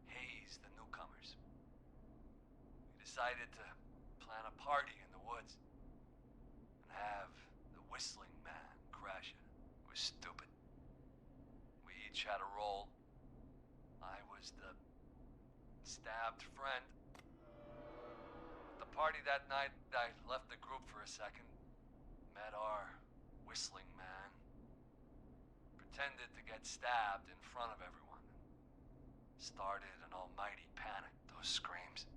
haze the newcomers. We decided to plan a party in the woods and have the Whistling Man crash it. It was stupid. We each had a role. I was the stabbed friend. At the party that night, I left the group for a second, met our Whistling Man, pretended to get stabbed in front of everyone. Started an almighty panic, those screams.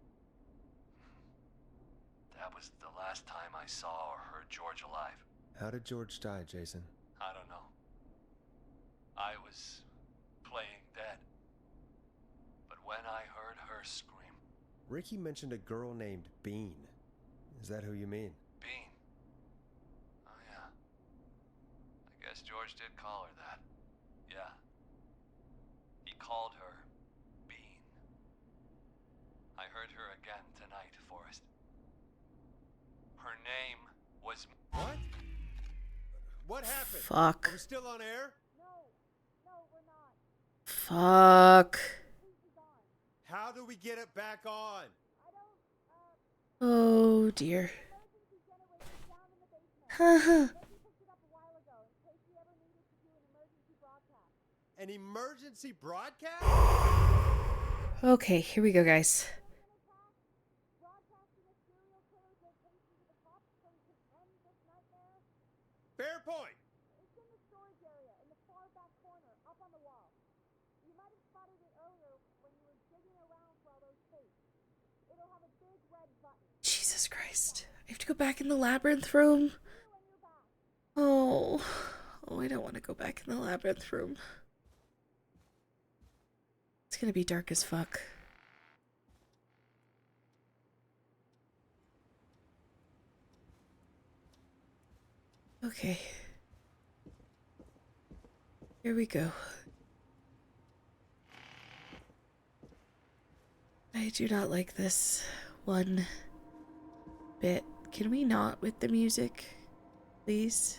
That was the last time I saw or heard George alive. How did George die, Jason? I don't know. I was playing dead. But when I heard her scream... Ricky mentioned a girl named Bean. Is that who you mean? Bean? Oh yeah. I guess George did call her that. Yeah. He called her Bean. I heard her again tonight, Forrest. Her name was... What? What happened? Fuck. Are we still on air? Fuck. How do we get it back on? Oh dear. Haha. An emergency broadcast? Okay, here we go, guys. Fair point. It's in the storage area in the far back corner, up on the wall. You might have spotted it earlier when you were digging around for all those tapes. It'll have a big red button. Jesus Christ. I have to go back in the labyrinth room. Oh. Oh, I don't want to go back in the labyrinth room. It's gonna be dark as fuck. Okay. Here we go. I do not like this one bit. Can we not with the music, please?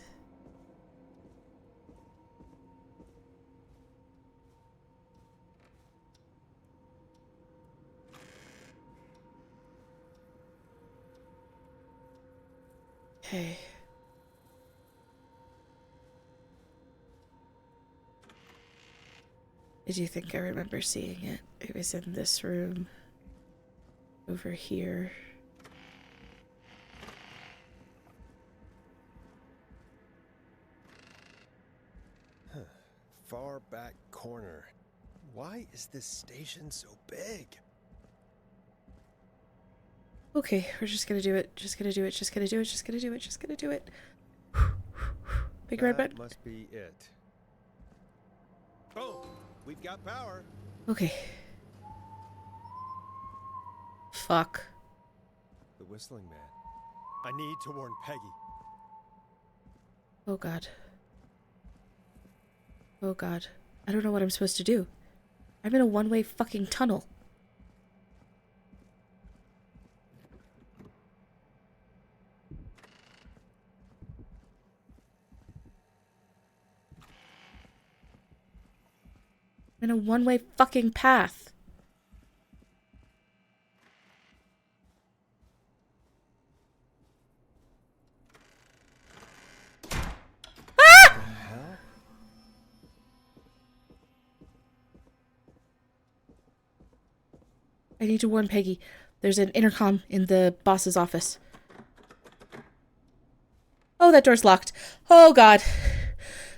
Okay. I do think I remember seeing it. It was in this room. Over here. far back corner. Why is this station so big? Okay, we're just gonna do it. Just gonna do it. Just gonna do it. Just gonna do it. Just gonna do it. Big red button. That must be it. Boom! We've got power. Okay. Fuck. The whistling man. I need to warn Peggy. Oh god. Oh god. I don't know what I'm supposed to do. I'm in a one-way fucking tunnel. I'm in a one-way fucking path. I need to warn Peggy. There's an intercom in the boss's office. Oh, that door's locked. Oh, God.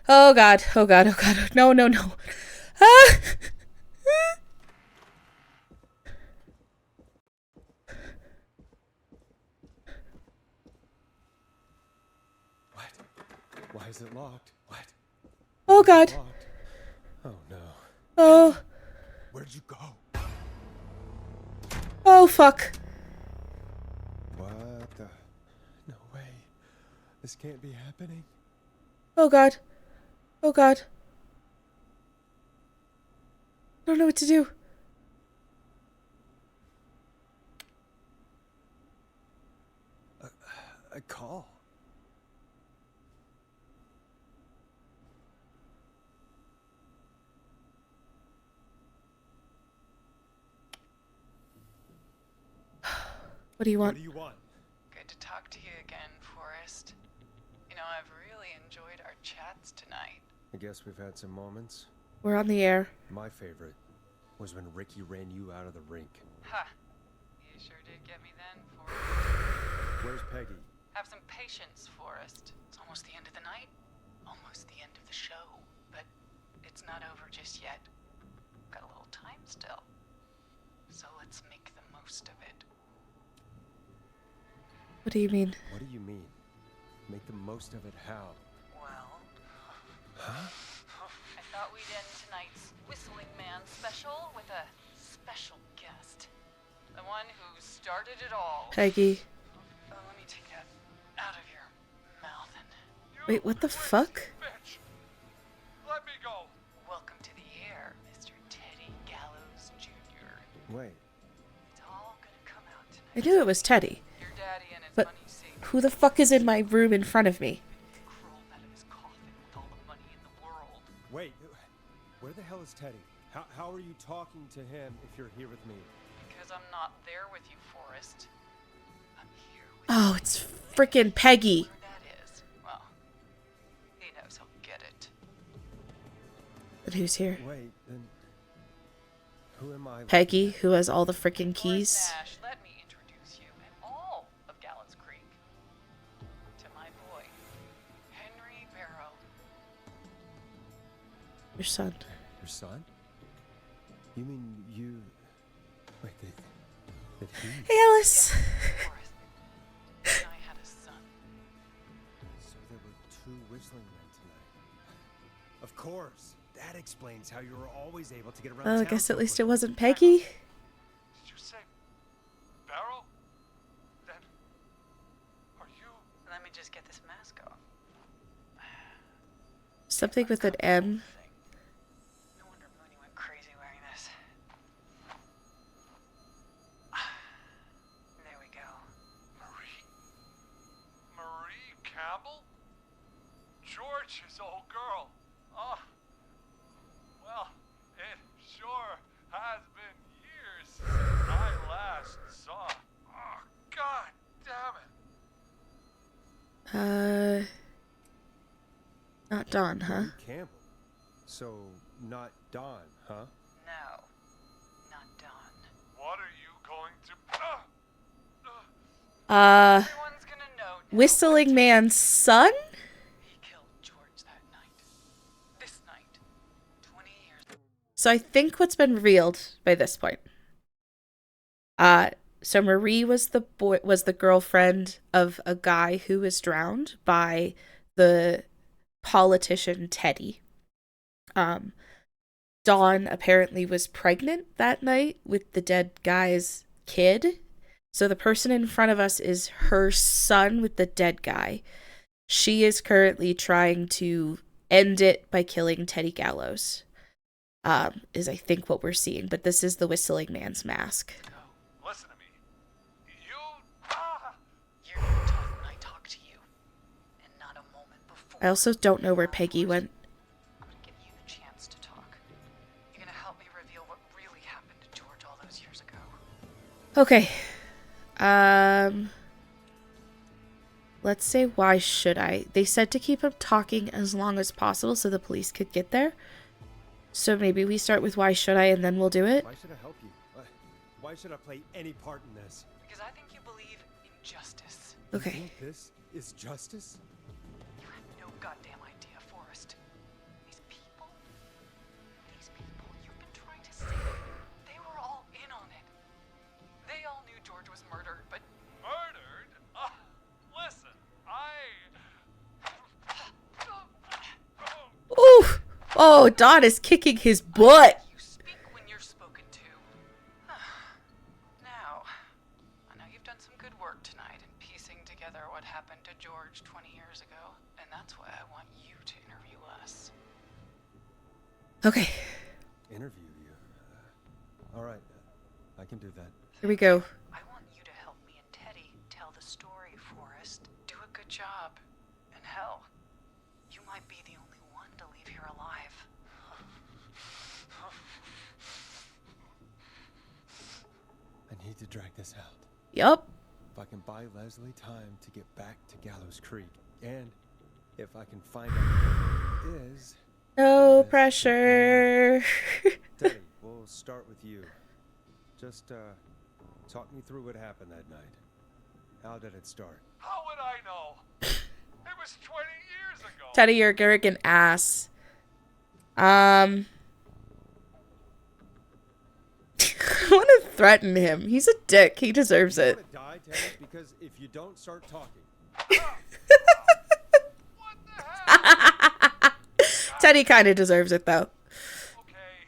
Oh, God. Oh, God. Oh, God. No, no, no. Ah! What? Why is it locked? What? Oh, God. Locked? Oh, no. Oh. Where'd you go? Oh, fuck. What the? No way. This can't be happening. Oh, God. Oh, God. I don't know what to do. A call. What do you want? What do you want? Good to talk to you again, Forrest. You know, I've really enjoyed our chats tonight. I guess we've had some moments. We're on the air. My favorite was when Ricky ran you out of the rink. Ha! You sure did get me then, Forrest. Where's Peggy? Have some patience, Forrest. It's almost the end of the night. Almost the end of the show. But it's not over just yet. Got a little time still. So let's make the most of it. What do you mean? What do you mean? Make the most of it how? Well, Huh? I thought we'd end tonight's Whistling Man special with a special guest. The one who started it all. Peggy. Let me take that out of your mouth and... Wait, what the fuck? Bitch! Let me go! Welcome to the air, Mr. Teddy Gallows Jr. Wait. It's all gonna come out tonight. I knew it was Teddy. Your daddy and his But money safe. who the fuck is in my room in front of me? Crawled out of his coffin with all the money in the world. Wait. Where the hell is Teddy? How are you talking to him if you're here with me? Because I'm not there with you, Forrest. I'm here with Oh, it's freaking Peggy. where that is. Well, he knows he'll get it. But who's here? Wait, then who am I? Peggy, who has all the freaking keys. Forrest Nash, let me introduce you and all of Gallows Creek to my boy, Henry Barrow. Your son. Your son? You mean you? Wait, that he? Hey, Alice. Forrest, and I had a son. So there were two whistling men tonight. Of course. That explains how you were always able to get around. Well, I town guess so at least it quickly. wasn't Peggy. Did you say Barrow? Then are you? Let me just get this mask off. Something with an M. No wonder Mooney went crazy wearing this. There we go. Marie Campbell? George's old girl. Oh. Well, it sure has been years since I last saw. Oh, God damn it. Not Dawn, huh? Marie Campbell. So not Dawn, huh? No, not Dawn. What are you going to... Everyone's gonna know now. Whistling Man's son? He killed George that night. This night. So I think what's been revealed by this point. So Marie was the girlfriend of a guy who was drowned by the politician Teddy. Dawn apparently was pregnant that night with the dead guy's kid. So the person in front of us is her son with the dead guy. She is currently trying to end it by killing Teddy Gallows. Is I think what we're seeing, but this is the Whistling Man's mask. Listen to me. You're gonna talk when I talk to you, and not a moment before. I also don't know where Peggy went. I'm gonna give you the chance to talk. You're gonna help me reveal what really happened to George all those years ago. Okay. Let's say why should I? They said to keep him talking as long as possible so the police could get there. So maybe we start with why should I and then we'll do it? Why should I help you? Why should I play any part in this? Because I think you believe in justice. Okay. You think this is justice? You have no goddamn idea, Forrest. These people you've been trying to save, they were all in on it. They all knew George was murdered, but... Murdered? Listen, Ooh! Oh, Don is kicking his butt. You speak when you're spoken to. Now, I know you've done some good work tonight in piecing together what happened to George 20 years ago, and that's why I want you to interview us. Okay, Interview you? All right, I can do that. here we go. I want you to help me and Teddy tell the story, Forrest. Do a good job. And hell, you might be the only one to leave here alive. I need to drag this out. Yup. If I can buy Leslie time to get back to Gallows Creek, and if I can find out where it is... No pressure. Teddy, we'll start with you. Just, talk me through what happened that night. How did it start? how would I know? It was 20 years ago. Teddy, you're an arrogant ass. I want to threaten him. He's a dick. He deserves You it. wanna die, Teddy? Because if you don't start talking... What the hell? Teddy kind of deserves it, though. Okay.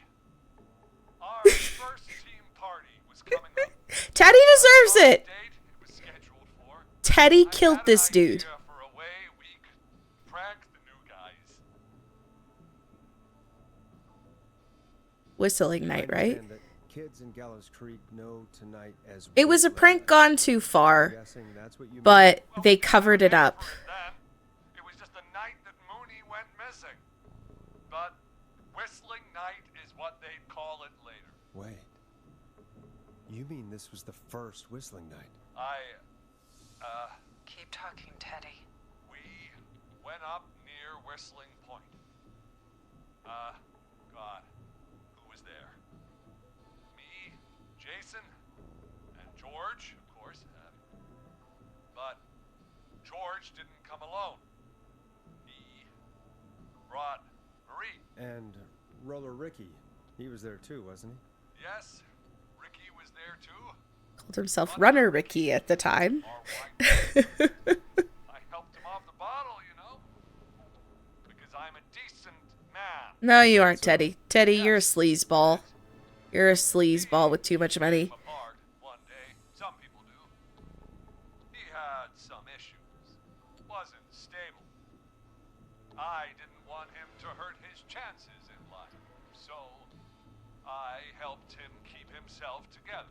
Our first team party was coming up. Teddy deserves it. Date it was scheduled for. Teddy I killed had this an dude. idea for a way we could prank the new guys. Whistling I Night, right? understand that kids in Gallows Creek know tonight as It was a Whistling prank Night. gone too I'm far, guessing that's what you mean. but Well, they we covered it never up. answered then. It was just the night that Mooney went missing. But Whistling Night is what they'd call it later. Wait. You mean this was the first Whistling Night? Keep talking, Teddy. We went up near Whistling Point. God, who was there? Me, Jason, and George, of course. But George didn't come alone. He brought Marie. And Roller Ricky, he was there too, wasn't he? Yes, Ricky was there too. Called himself Runner Ricky at the time. Or I helped him off the bottle, you know? Because I'm a decent man. No, you aren't, Teddy. Teddy, you're a sleazeball. You're a sleazeball with too much money. Apart one day. Some people do. He had some issues. Wasn't stable. I didn't want him to hurt his chances in life. So I helped him keep himself together.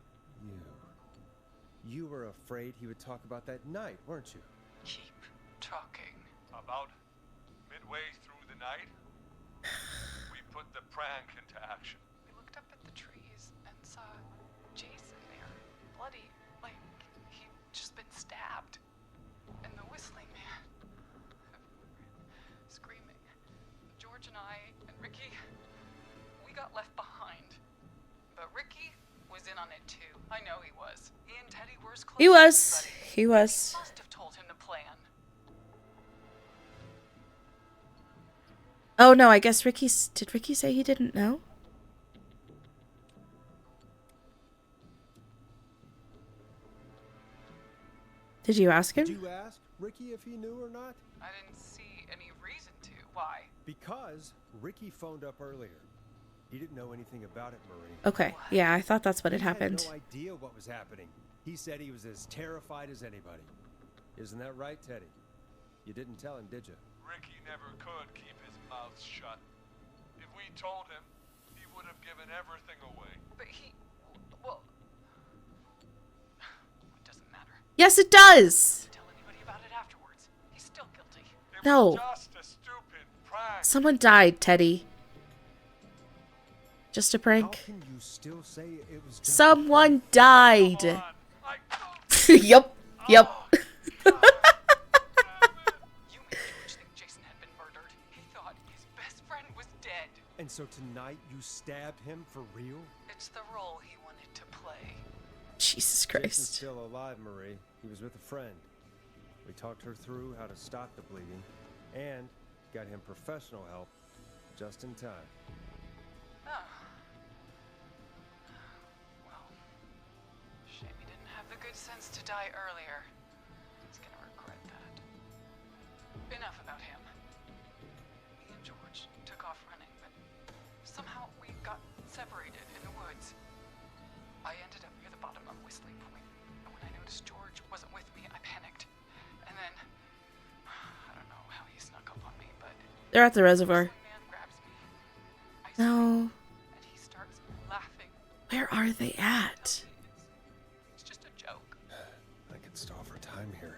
You were afraid he would talk about that night, weren't you? Keep talking. About midway through the night, we put the prank into action. We looked up at the trees and saw Jason there, bloody, like he'd just been stabbed. And the Whistling Man, screaming. George and I and Ricky, we got left behind. But Ricky was in on it too. I know he was. He and Teddy were as close He as was. anybody. He was. Must have told him to plan. Oh no, I guess Ricky's. Did Ricky say he didn't know? Did you ask Did him? you ask Ricky if he knew or not? I didn't see any reason to. Why? Because Ricky phoned up earlier. He didn't know anything about it, Marie. Okay, yeah, I thought that's what had He happened. had no idea what was happening. He said he was as terrified as anybody. Isn't that right, Teddy? You didn't tell him, did you? Ricky never could keep his mouth shut. If we told him, he would have given everything away. But he. Well. It doesn't matter. Yes, it does. Tell anybody about it afterwards. He's still guilty. It No. was just a stupid prank. Someone died, Teddy. Just a How prank. can you still say it was just Someone died. Come on. Yup. Yup. You made George think Jason had been murdered. He thought his best friend was dead. And so tonight you stabbed him for real? It's the role he wanted to play. Jesus Jason's Christ. still alive, Marie. He was with a friend. We talked her through how to stop the bleeding and got him professional help just in time. Oh. Well, shame he didn't have the good sense to die earlier. He's gonna regret that. Enough about him. Me and George took off running, but somehow we got separated in the woods. I ended up near the bottom of Whistling Point, and when I noticed George wasn't with me, I panicked. And then, I don't know how he snuck up on me, but They're at the reservoir. Whistling Man grabs me. I No. and he starts laughing. Where are they at? It's just a joke. I could stall for time here.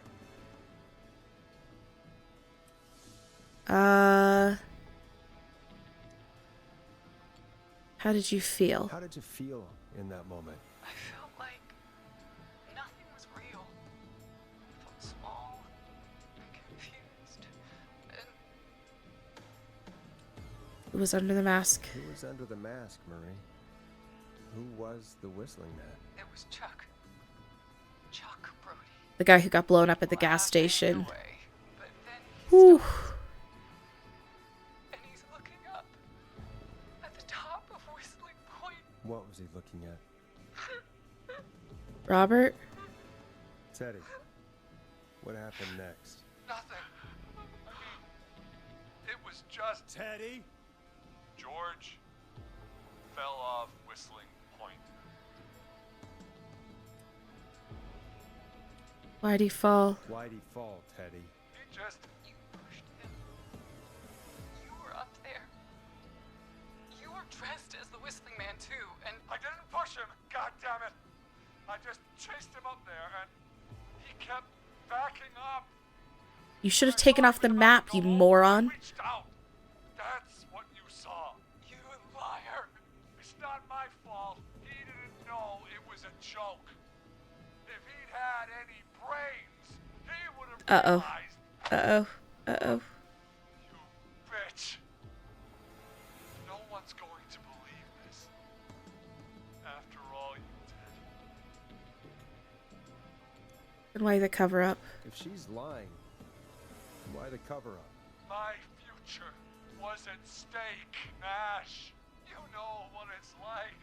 How did you feel? How did you feel in that moment? I felt like nothing was real. I felt small and confused. And It was under the mask. Who was under the mask, Marie? Who was the whistling man? it was Chuck. Chuck Brody. The guy who got blown up at the gas Laughing station. away, but then he Whew. stops, and he's looking up at the top of Whistling Point. What was he looking at? Robert? Teddy. What happened next? Nothing. I mean, it was just Teddy? George fell off Whistling Point. Why'd he fall? Why'd he fall, Teddy? He just You pushed him. You were up there. You were dressed as the Whistling Man too, and I didn't push him, god damn it. I just chased him up there and he kept backing up. You should have taken off the map, you moron. Reached out. That's what you saw. you liar. It's not my fault. He didn't know it was a joke. If he'd had any brains, he would have Uh-oh. realized. Uh-oh. Uh-oh. You bitch. No one's going to believe this. After all you did. And why the cover up? If she's lying, why the cover up? My future was at stake, Nash. You know what it's like.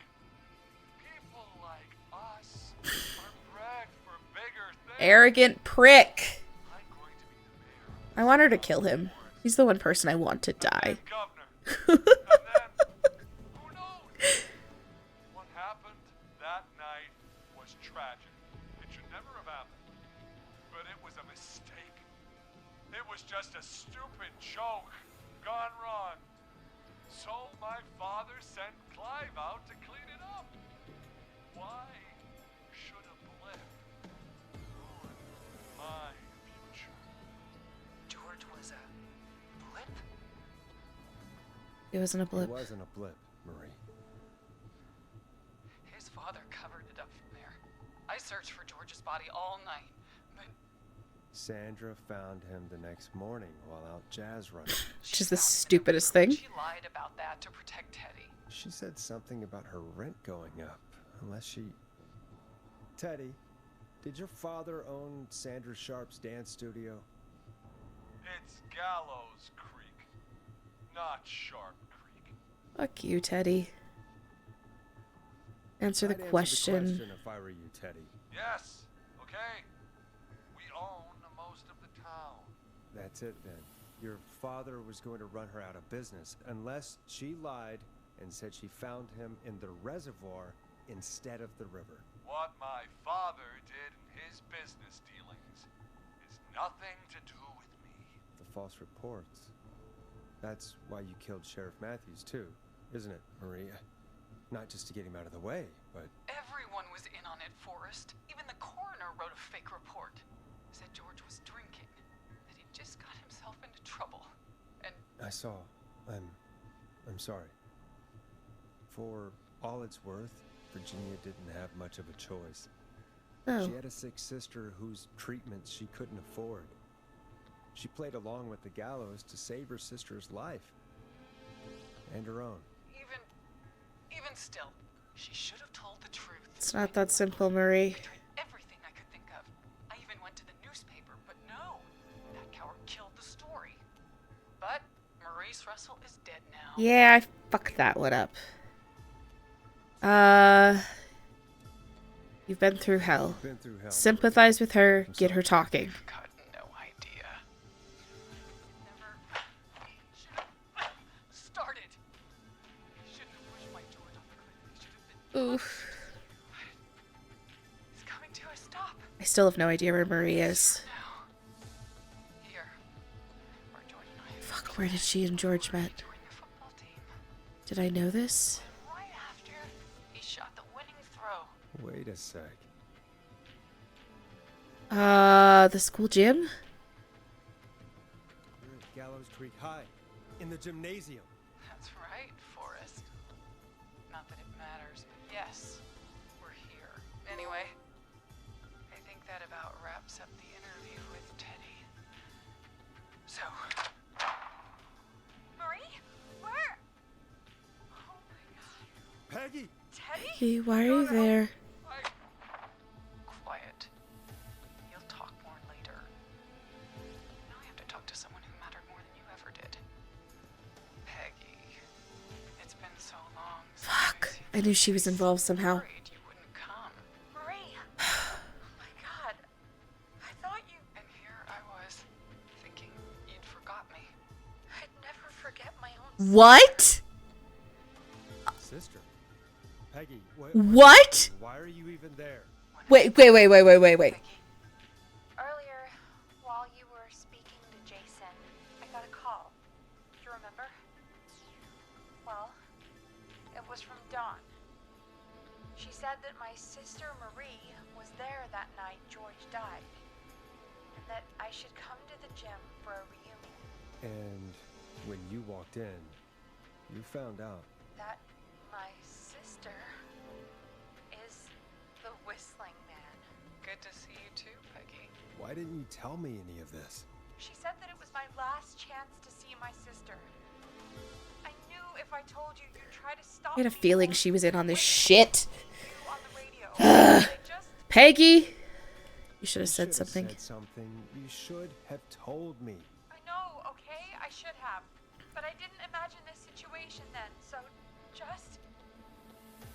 People like us are bred for bigger things. Arrogant prick. I'm going to be the mayor. I want her to kill him. He's the one person I want to die. Governor. And then, who knows? What happened that night was tragic. It should never have happened. But it was a mistake. It was just a stupid joke gone wrong. So my father sent Clive out to clean it up. Why should a blip ruin my future? George was a blip? It wasn't a It blip. wasn't a blip, Marie. His father covered it up from there. I searched for George's body all night, but Sandra found him the next morning while out jazz running. Which is the found him in a stupidest room. thing. She lied about that to protect Teddy. She said something about her rent going up. Unless she... Teddy, did your father own Sandra Sharp's dance studio? It's Gallows Creek, not Sharp Creek. Fuck you, Teddy. Answer the I'd question. if I were you, Teddy. Yes, okay. We That's it then. Your father was going to run her out of business unless she lied and said she found him in the reservoir instead of the river. What my father did in his business dealings is nothing to do with me. The false reports. That's why you killed Sheriff Matthews too, isn't it, Maria? Not just to get him out of the way, but... Everyone was in on it, Forrest. Even the coroner wrote a fake report. Said George was drinking, that he just got himself into trouble. And I saw. I'm sorry. For all it's worth, Virginia didn't have much of a choice. Oh. She had a sick sister whose treatments she couldn't afford. She played along with the gallows to save her sister's life. And her own. even still, she should have told the truth. It's not that simple, Marie. I tried everything I could think of. I even went to the newspaper, but no. That coward killed the story. But Maurice Russell is dead now. Yeah, I fucked that one up. You've been through hell. Been through hell. Sympathize with her, get her talking. You've got no idea. Never should have started. Shouldn't have pushed my George off the cliff. He should have been. Oof. He's coming to a stop. I still have no idea where Marie is. Now. Here. Where George and I Fuck, where did she and George met? joined the football team. Did I know this? Right after he shot the winning throw. Wait a sec. The school gym? We're at Gallows Creek High, in the gymnasium. That's right, Forrest. Not that it matters, but yes, we're here. Anyway, I think that about wraps up the interview with Teddy. So, Marie? Where? oh my god. Peggy! Teddy? Hey, why are you there? Quiet. You'll talk more later. Now I have to talk to someone who mattered more than you ever did. Peggy. It's been so long since Fuck. I've seen I knew she was involved somehow. worried you wouldn't come. Marie! Oh my god. I thought you... And here I was, thinking you'd forgot me. I'd never forget my own... What? Sister. Peggy, What? why are you even there? Wait. Peggy, Earlier, while you were speaking to Jason, I got a call. Do you remember? Well, it was from Dawn. She said that my sister Marie was there that night George died, and that I should come to the gym for a reunion. And when you walked in, you found out. That my sister is the Whistling Man. good to see you too, Peggy. Why didn't you tell me any of this? She said that it was my last chance to see my sister. I knew if I told you, you'd try to stop I had a me feeling from she was in on this waiting shit. you on the radio. They just... Peggy! You should have You said should have something. said something. You should have told me. I know, okay? I should have. But I didn't imagine this situation then, so just...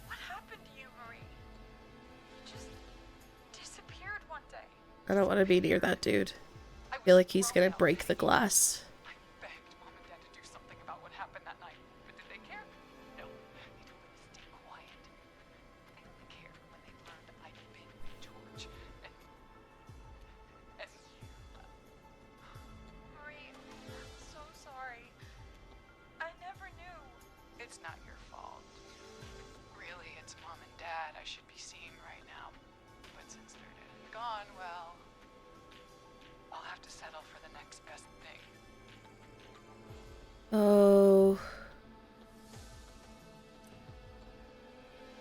What happened to you, Marie? You just disappeared one day. I don't want to be near that dude. I I feel was like he's thrown gonna out, break the Peggy. glass. I begged Mom and Dad to do something about what happened that night, but did they care? No, they told me to stay quiet. They only cared when they learned I'd been with George, and Marie, I'm so sorry. I never knew. it's not your fault. Really, it's Mom and Dad I should be seeing right now, but since they're dead and gone, well, I'll have to settle for the next best thing. Oh.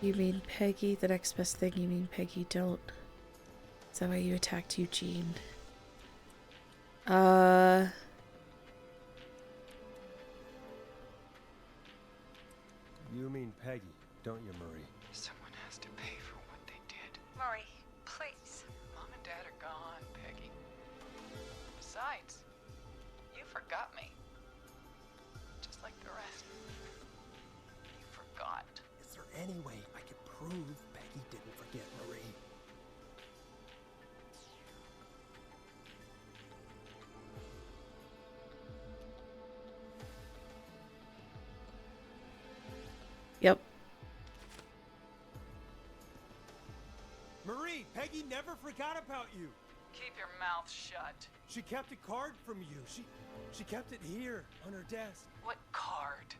You mean Peggy? The next best thing you mean Peggy don't. Is that why you attacked Eugene? You mean Peggy, don't you, Marie? Someone has to pay for what they did. Marie, please. Mom and Dad are gone, Peggy. Besides, you forgot me. Just like the rest. You forgot. Is there any way I could prove Peggy didn't forget Marie? Peggy never forgot about you. Keep your mouth shut. She kept a card from you. She kept it here on her desk. What card?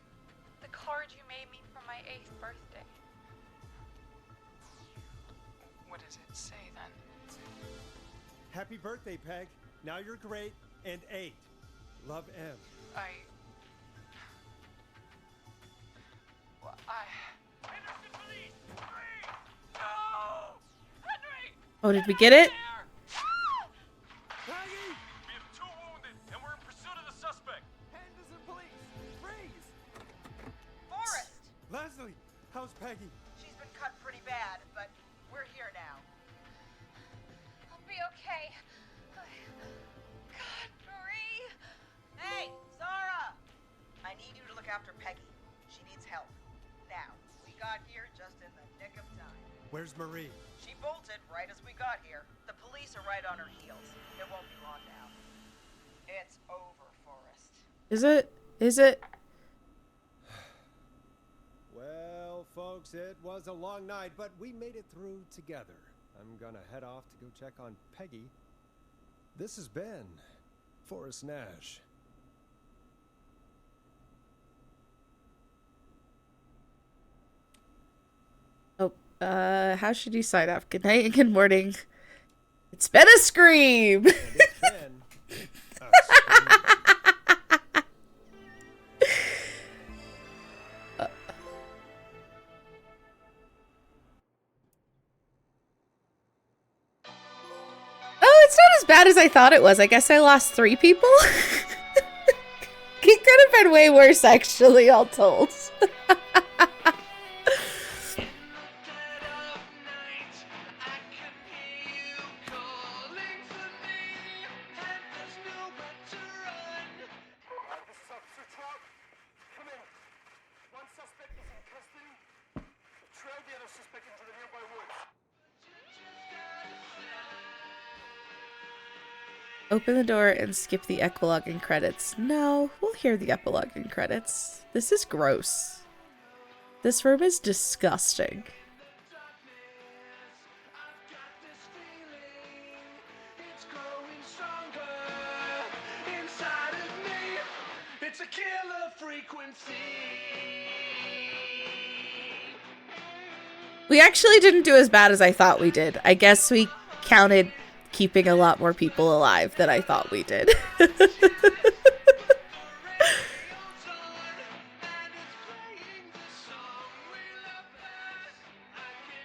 The card you made me for my 8th birthday. What does it say then? Happy birthday, Peg. Now you're great and 8. Love, M. Henderson police! Free! No! Henry! Oh, did we get it? Peggy! We have 2 wounded, and we're in pursuit of the suspect. Henderson police! Freeze! Forrest! Leslie, how's Peggy? She's been cut pretty bad, but we're here now. I'll be okay. God, Marie! Hey, Zara! I need you to look after Peggy. She needs help. Now, we got here just in the nick of time. Where's Marie? She bolted right as we got here. The police are right on her heels. It won't be long now. It's over, Forrest. Is it? Is it? Well, folks, it was a long night, but we made it through together. I'm gonna head off to go check on Peggy. This has been Forrest Nash. Oh, how should you sign off? Good night and good morning. It's been a scream! And it's been a scream. Oh, it's not as bad as I thought it was. I guess I lost 3 people. It could have been way worse, actually, all told. This is Officer Trout. Come in. One suspect is in custody. Trail the other suspect into the nearby woods. Open the door and skip the epilogue and credits. No, we'll hear the epilogue and credits. This is gross. This room is disgusting. It's a killer frequency. We actually didn't do as bad as I thought we did. I guess we counted keeping a lot more people alive than I thought we did.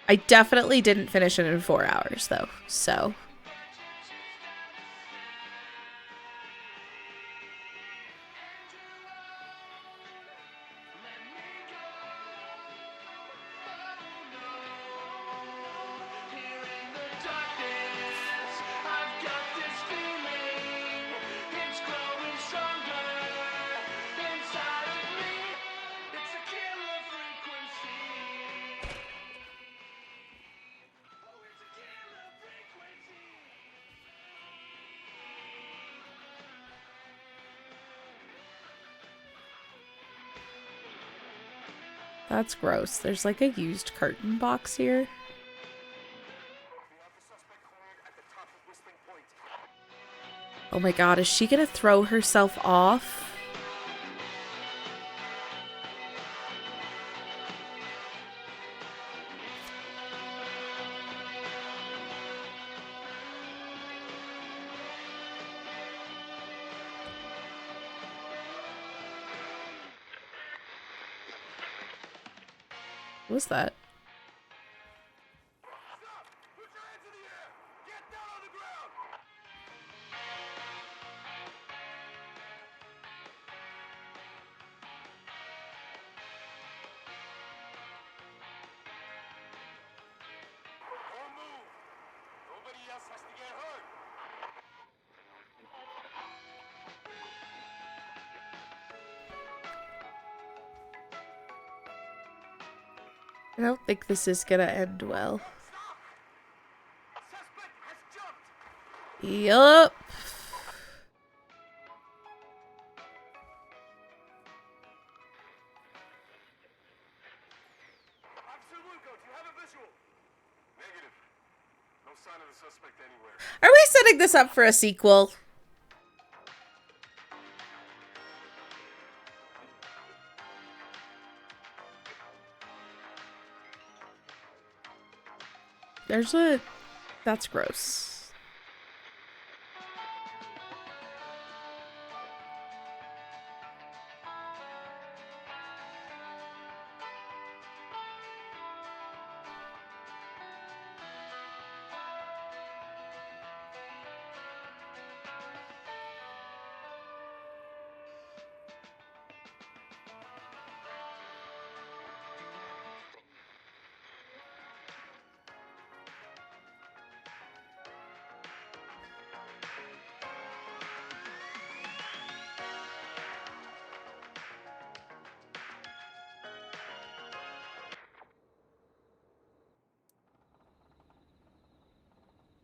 I definitely didn't finish it in 4 hours, though, so... That's gross. There's like a used curtain box here. Oh my god, is she gonna throw herself off? What was that? Stop! Put your hands in the air! Get down on the ground! Don't move! Nobody else has to get hurt! I don't think this is gonna end well. Stop! Suspect has jumped! Yup. Officer Lugo, do you have a visual? Negative. No sign of suspect anywhere. Are we setting this up for a sequel? That's gross.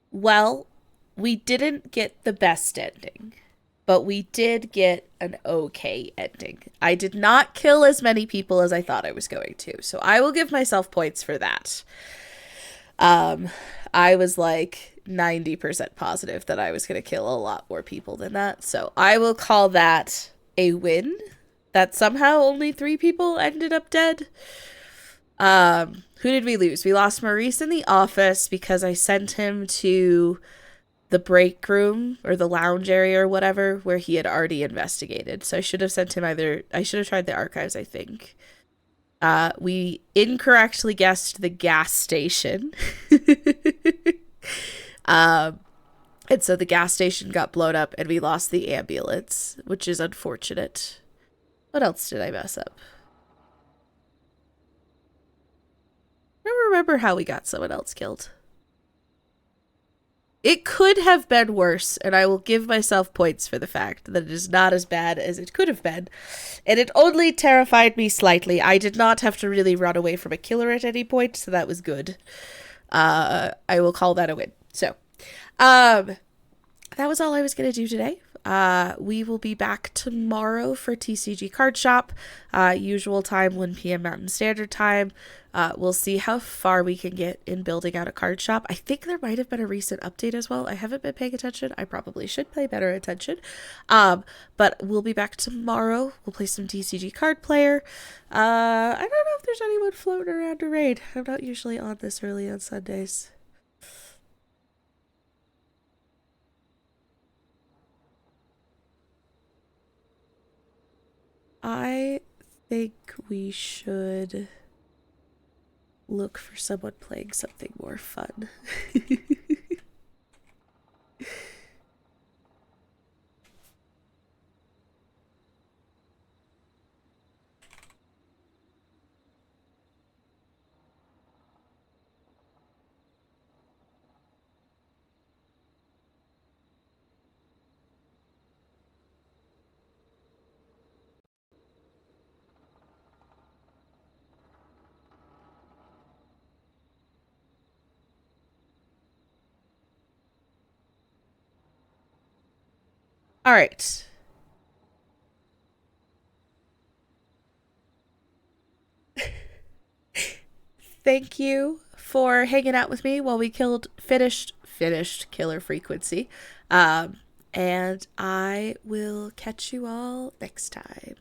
Well, we didn't get the best ending, but we did get an okay ending. I did not kill as many people as I thought I was going to, so I will give myself points for that. I was like 90% positive that I was going to kill a lot more people than that, so I will call that a win. That somehow only 3 people ended up dead. Who did we lose? We lost Maurice in the office because I sent him to the break room or the lounge area or whatever where he had already investigated. So I should have sent him I should have tried the archives, I think. We incorrectly guessed the gas station. And so the gas station got blown up and we lost the ambulance, which is unfortunate. What else did I mess up? I don't remember how we got someone else killed. It could have been worse, and I will give myself points for the fact that it is not as bad as it could have been. And it only terrified me slightly. I did not have to really run away from a killer at any point, so that was good. I will call that a win. So, that was all I was going to do today. We will be back tomorrow for TCG Card Shop, usual time, 1 p.m. Mountain Standard Time. We'll see how far we can get in building out a card shop. I think there might have been a recent update as well. I haven't been paying attention. I probably should pay better attention. But we'll be back tomorrow. We'll play some TCG Card Player. I don't know if there's anyone floating around to raid. I'm not usually on this early on Sundays. I think we should look for someone playing something more fun. All right. Thank you for hanging out with me while we finished Killer Frequency. And I will catch you all next time.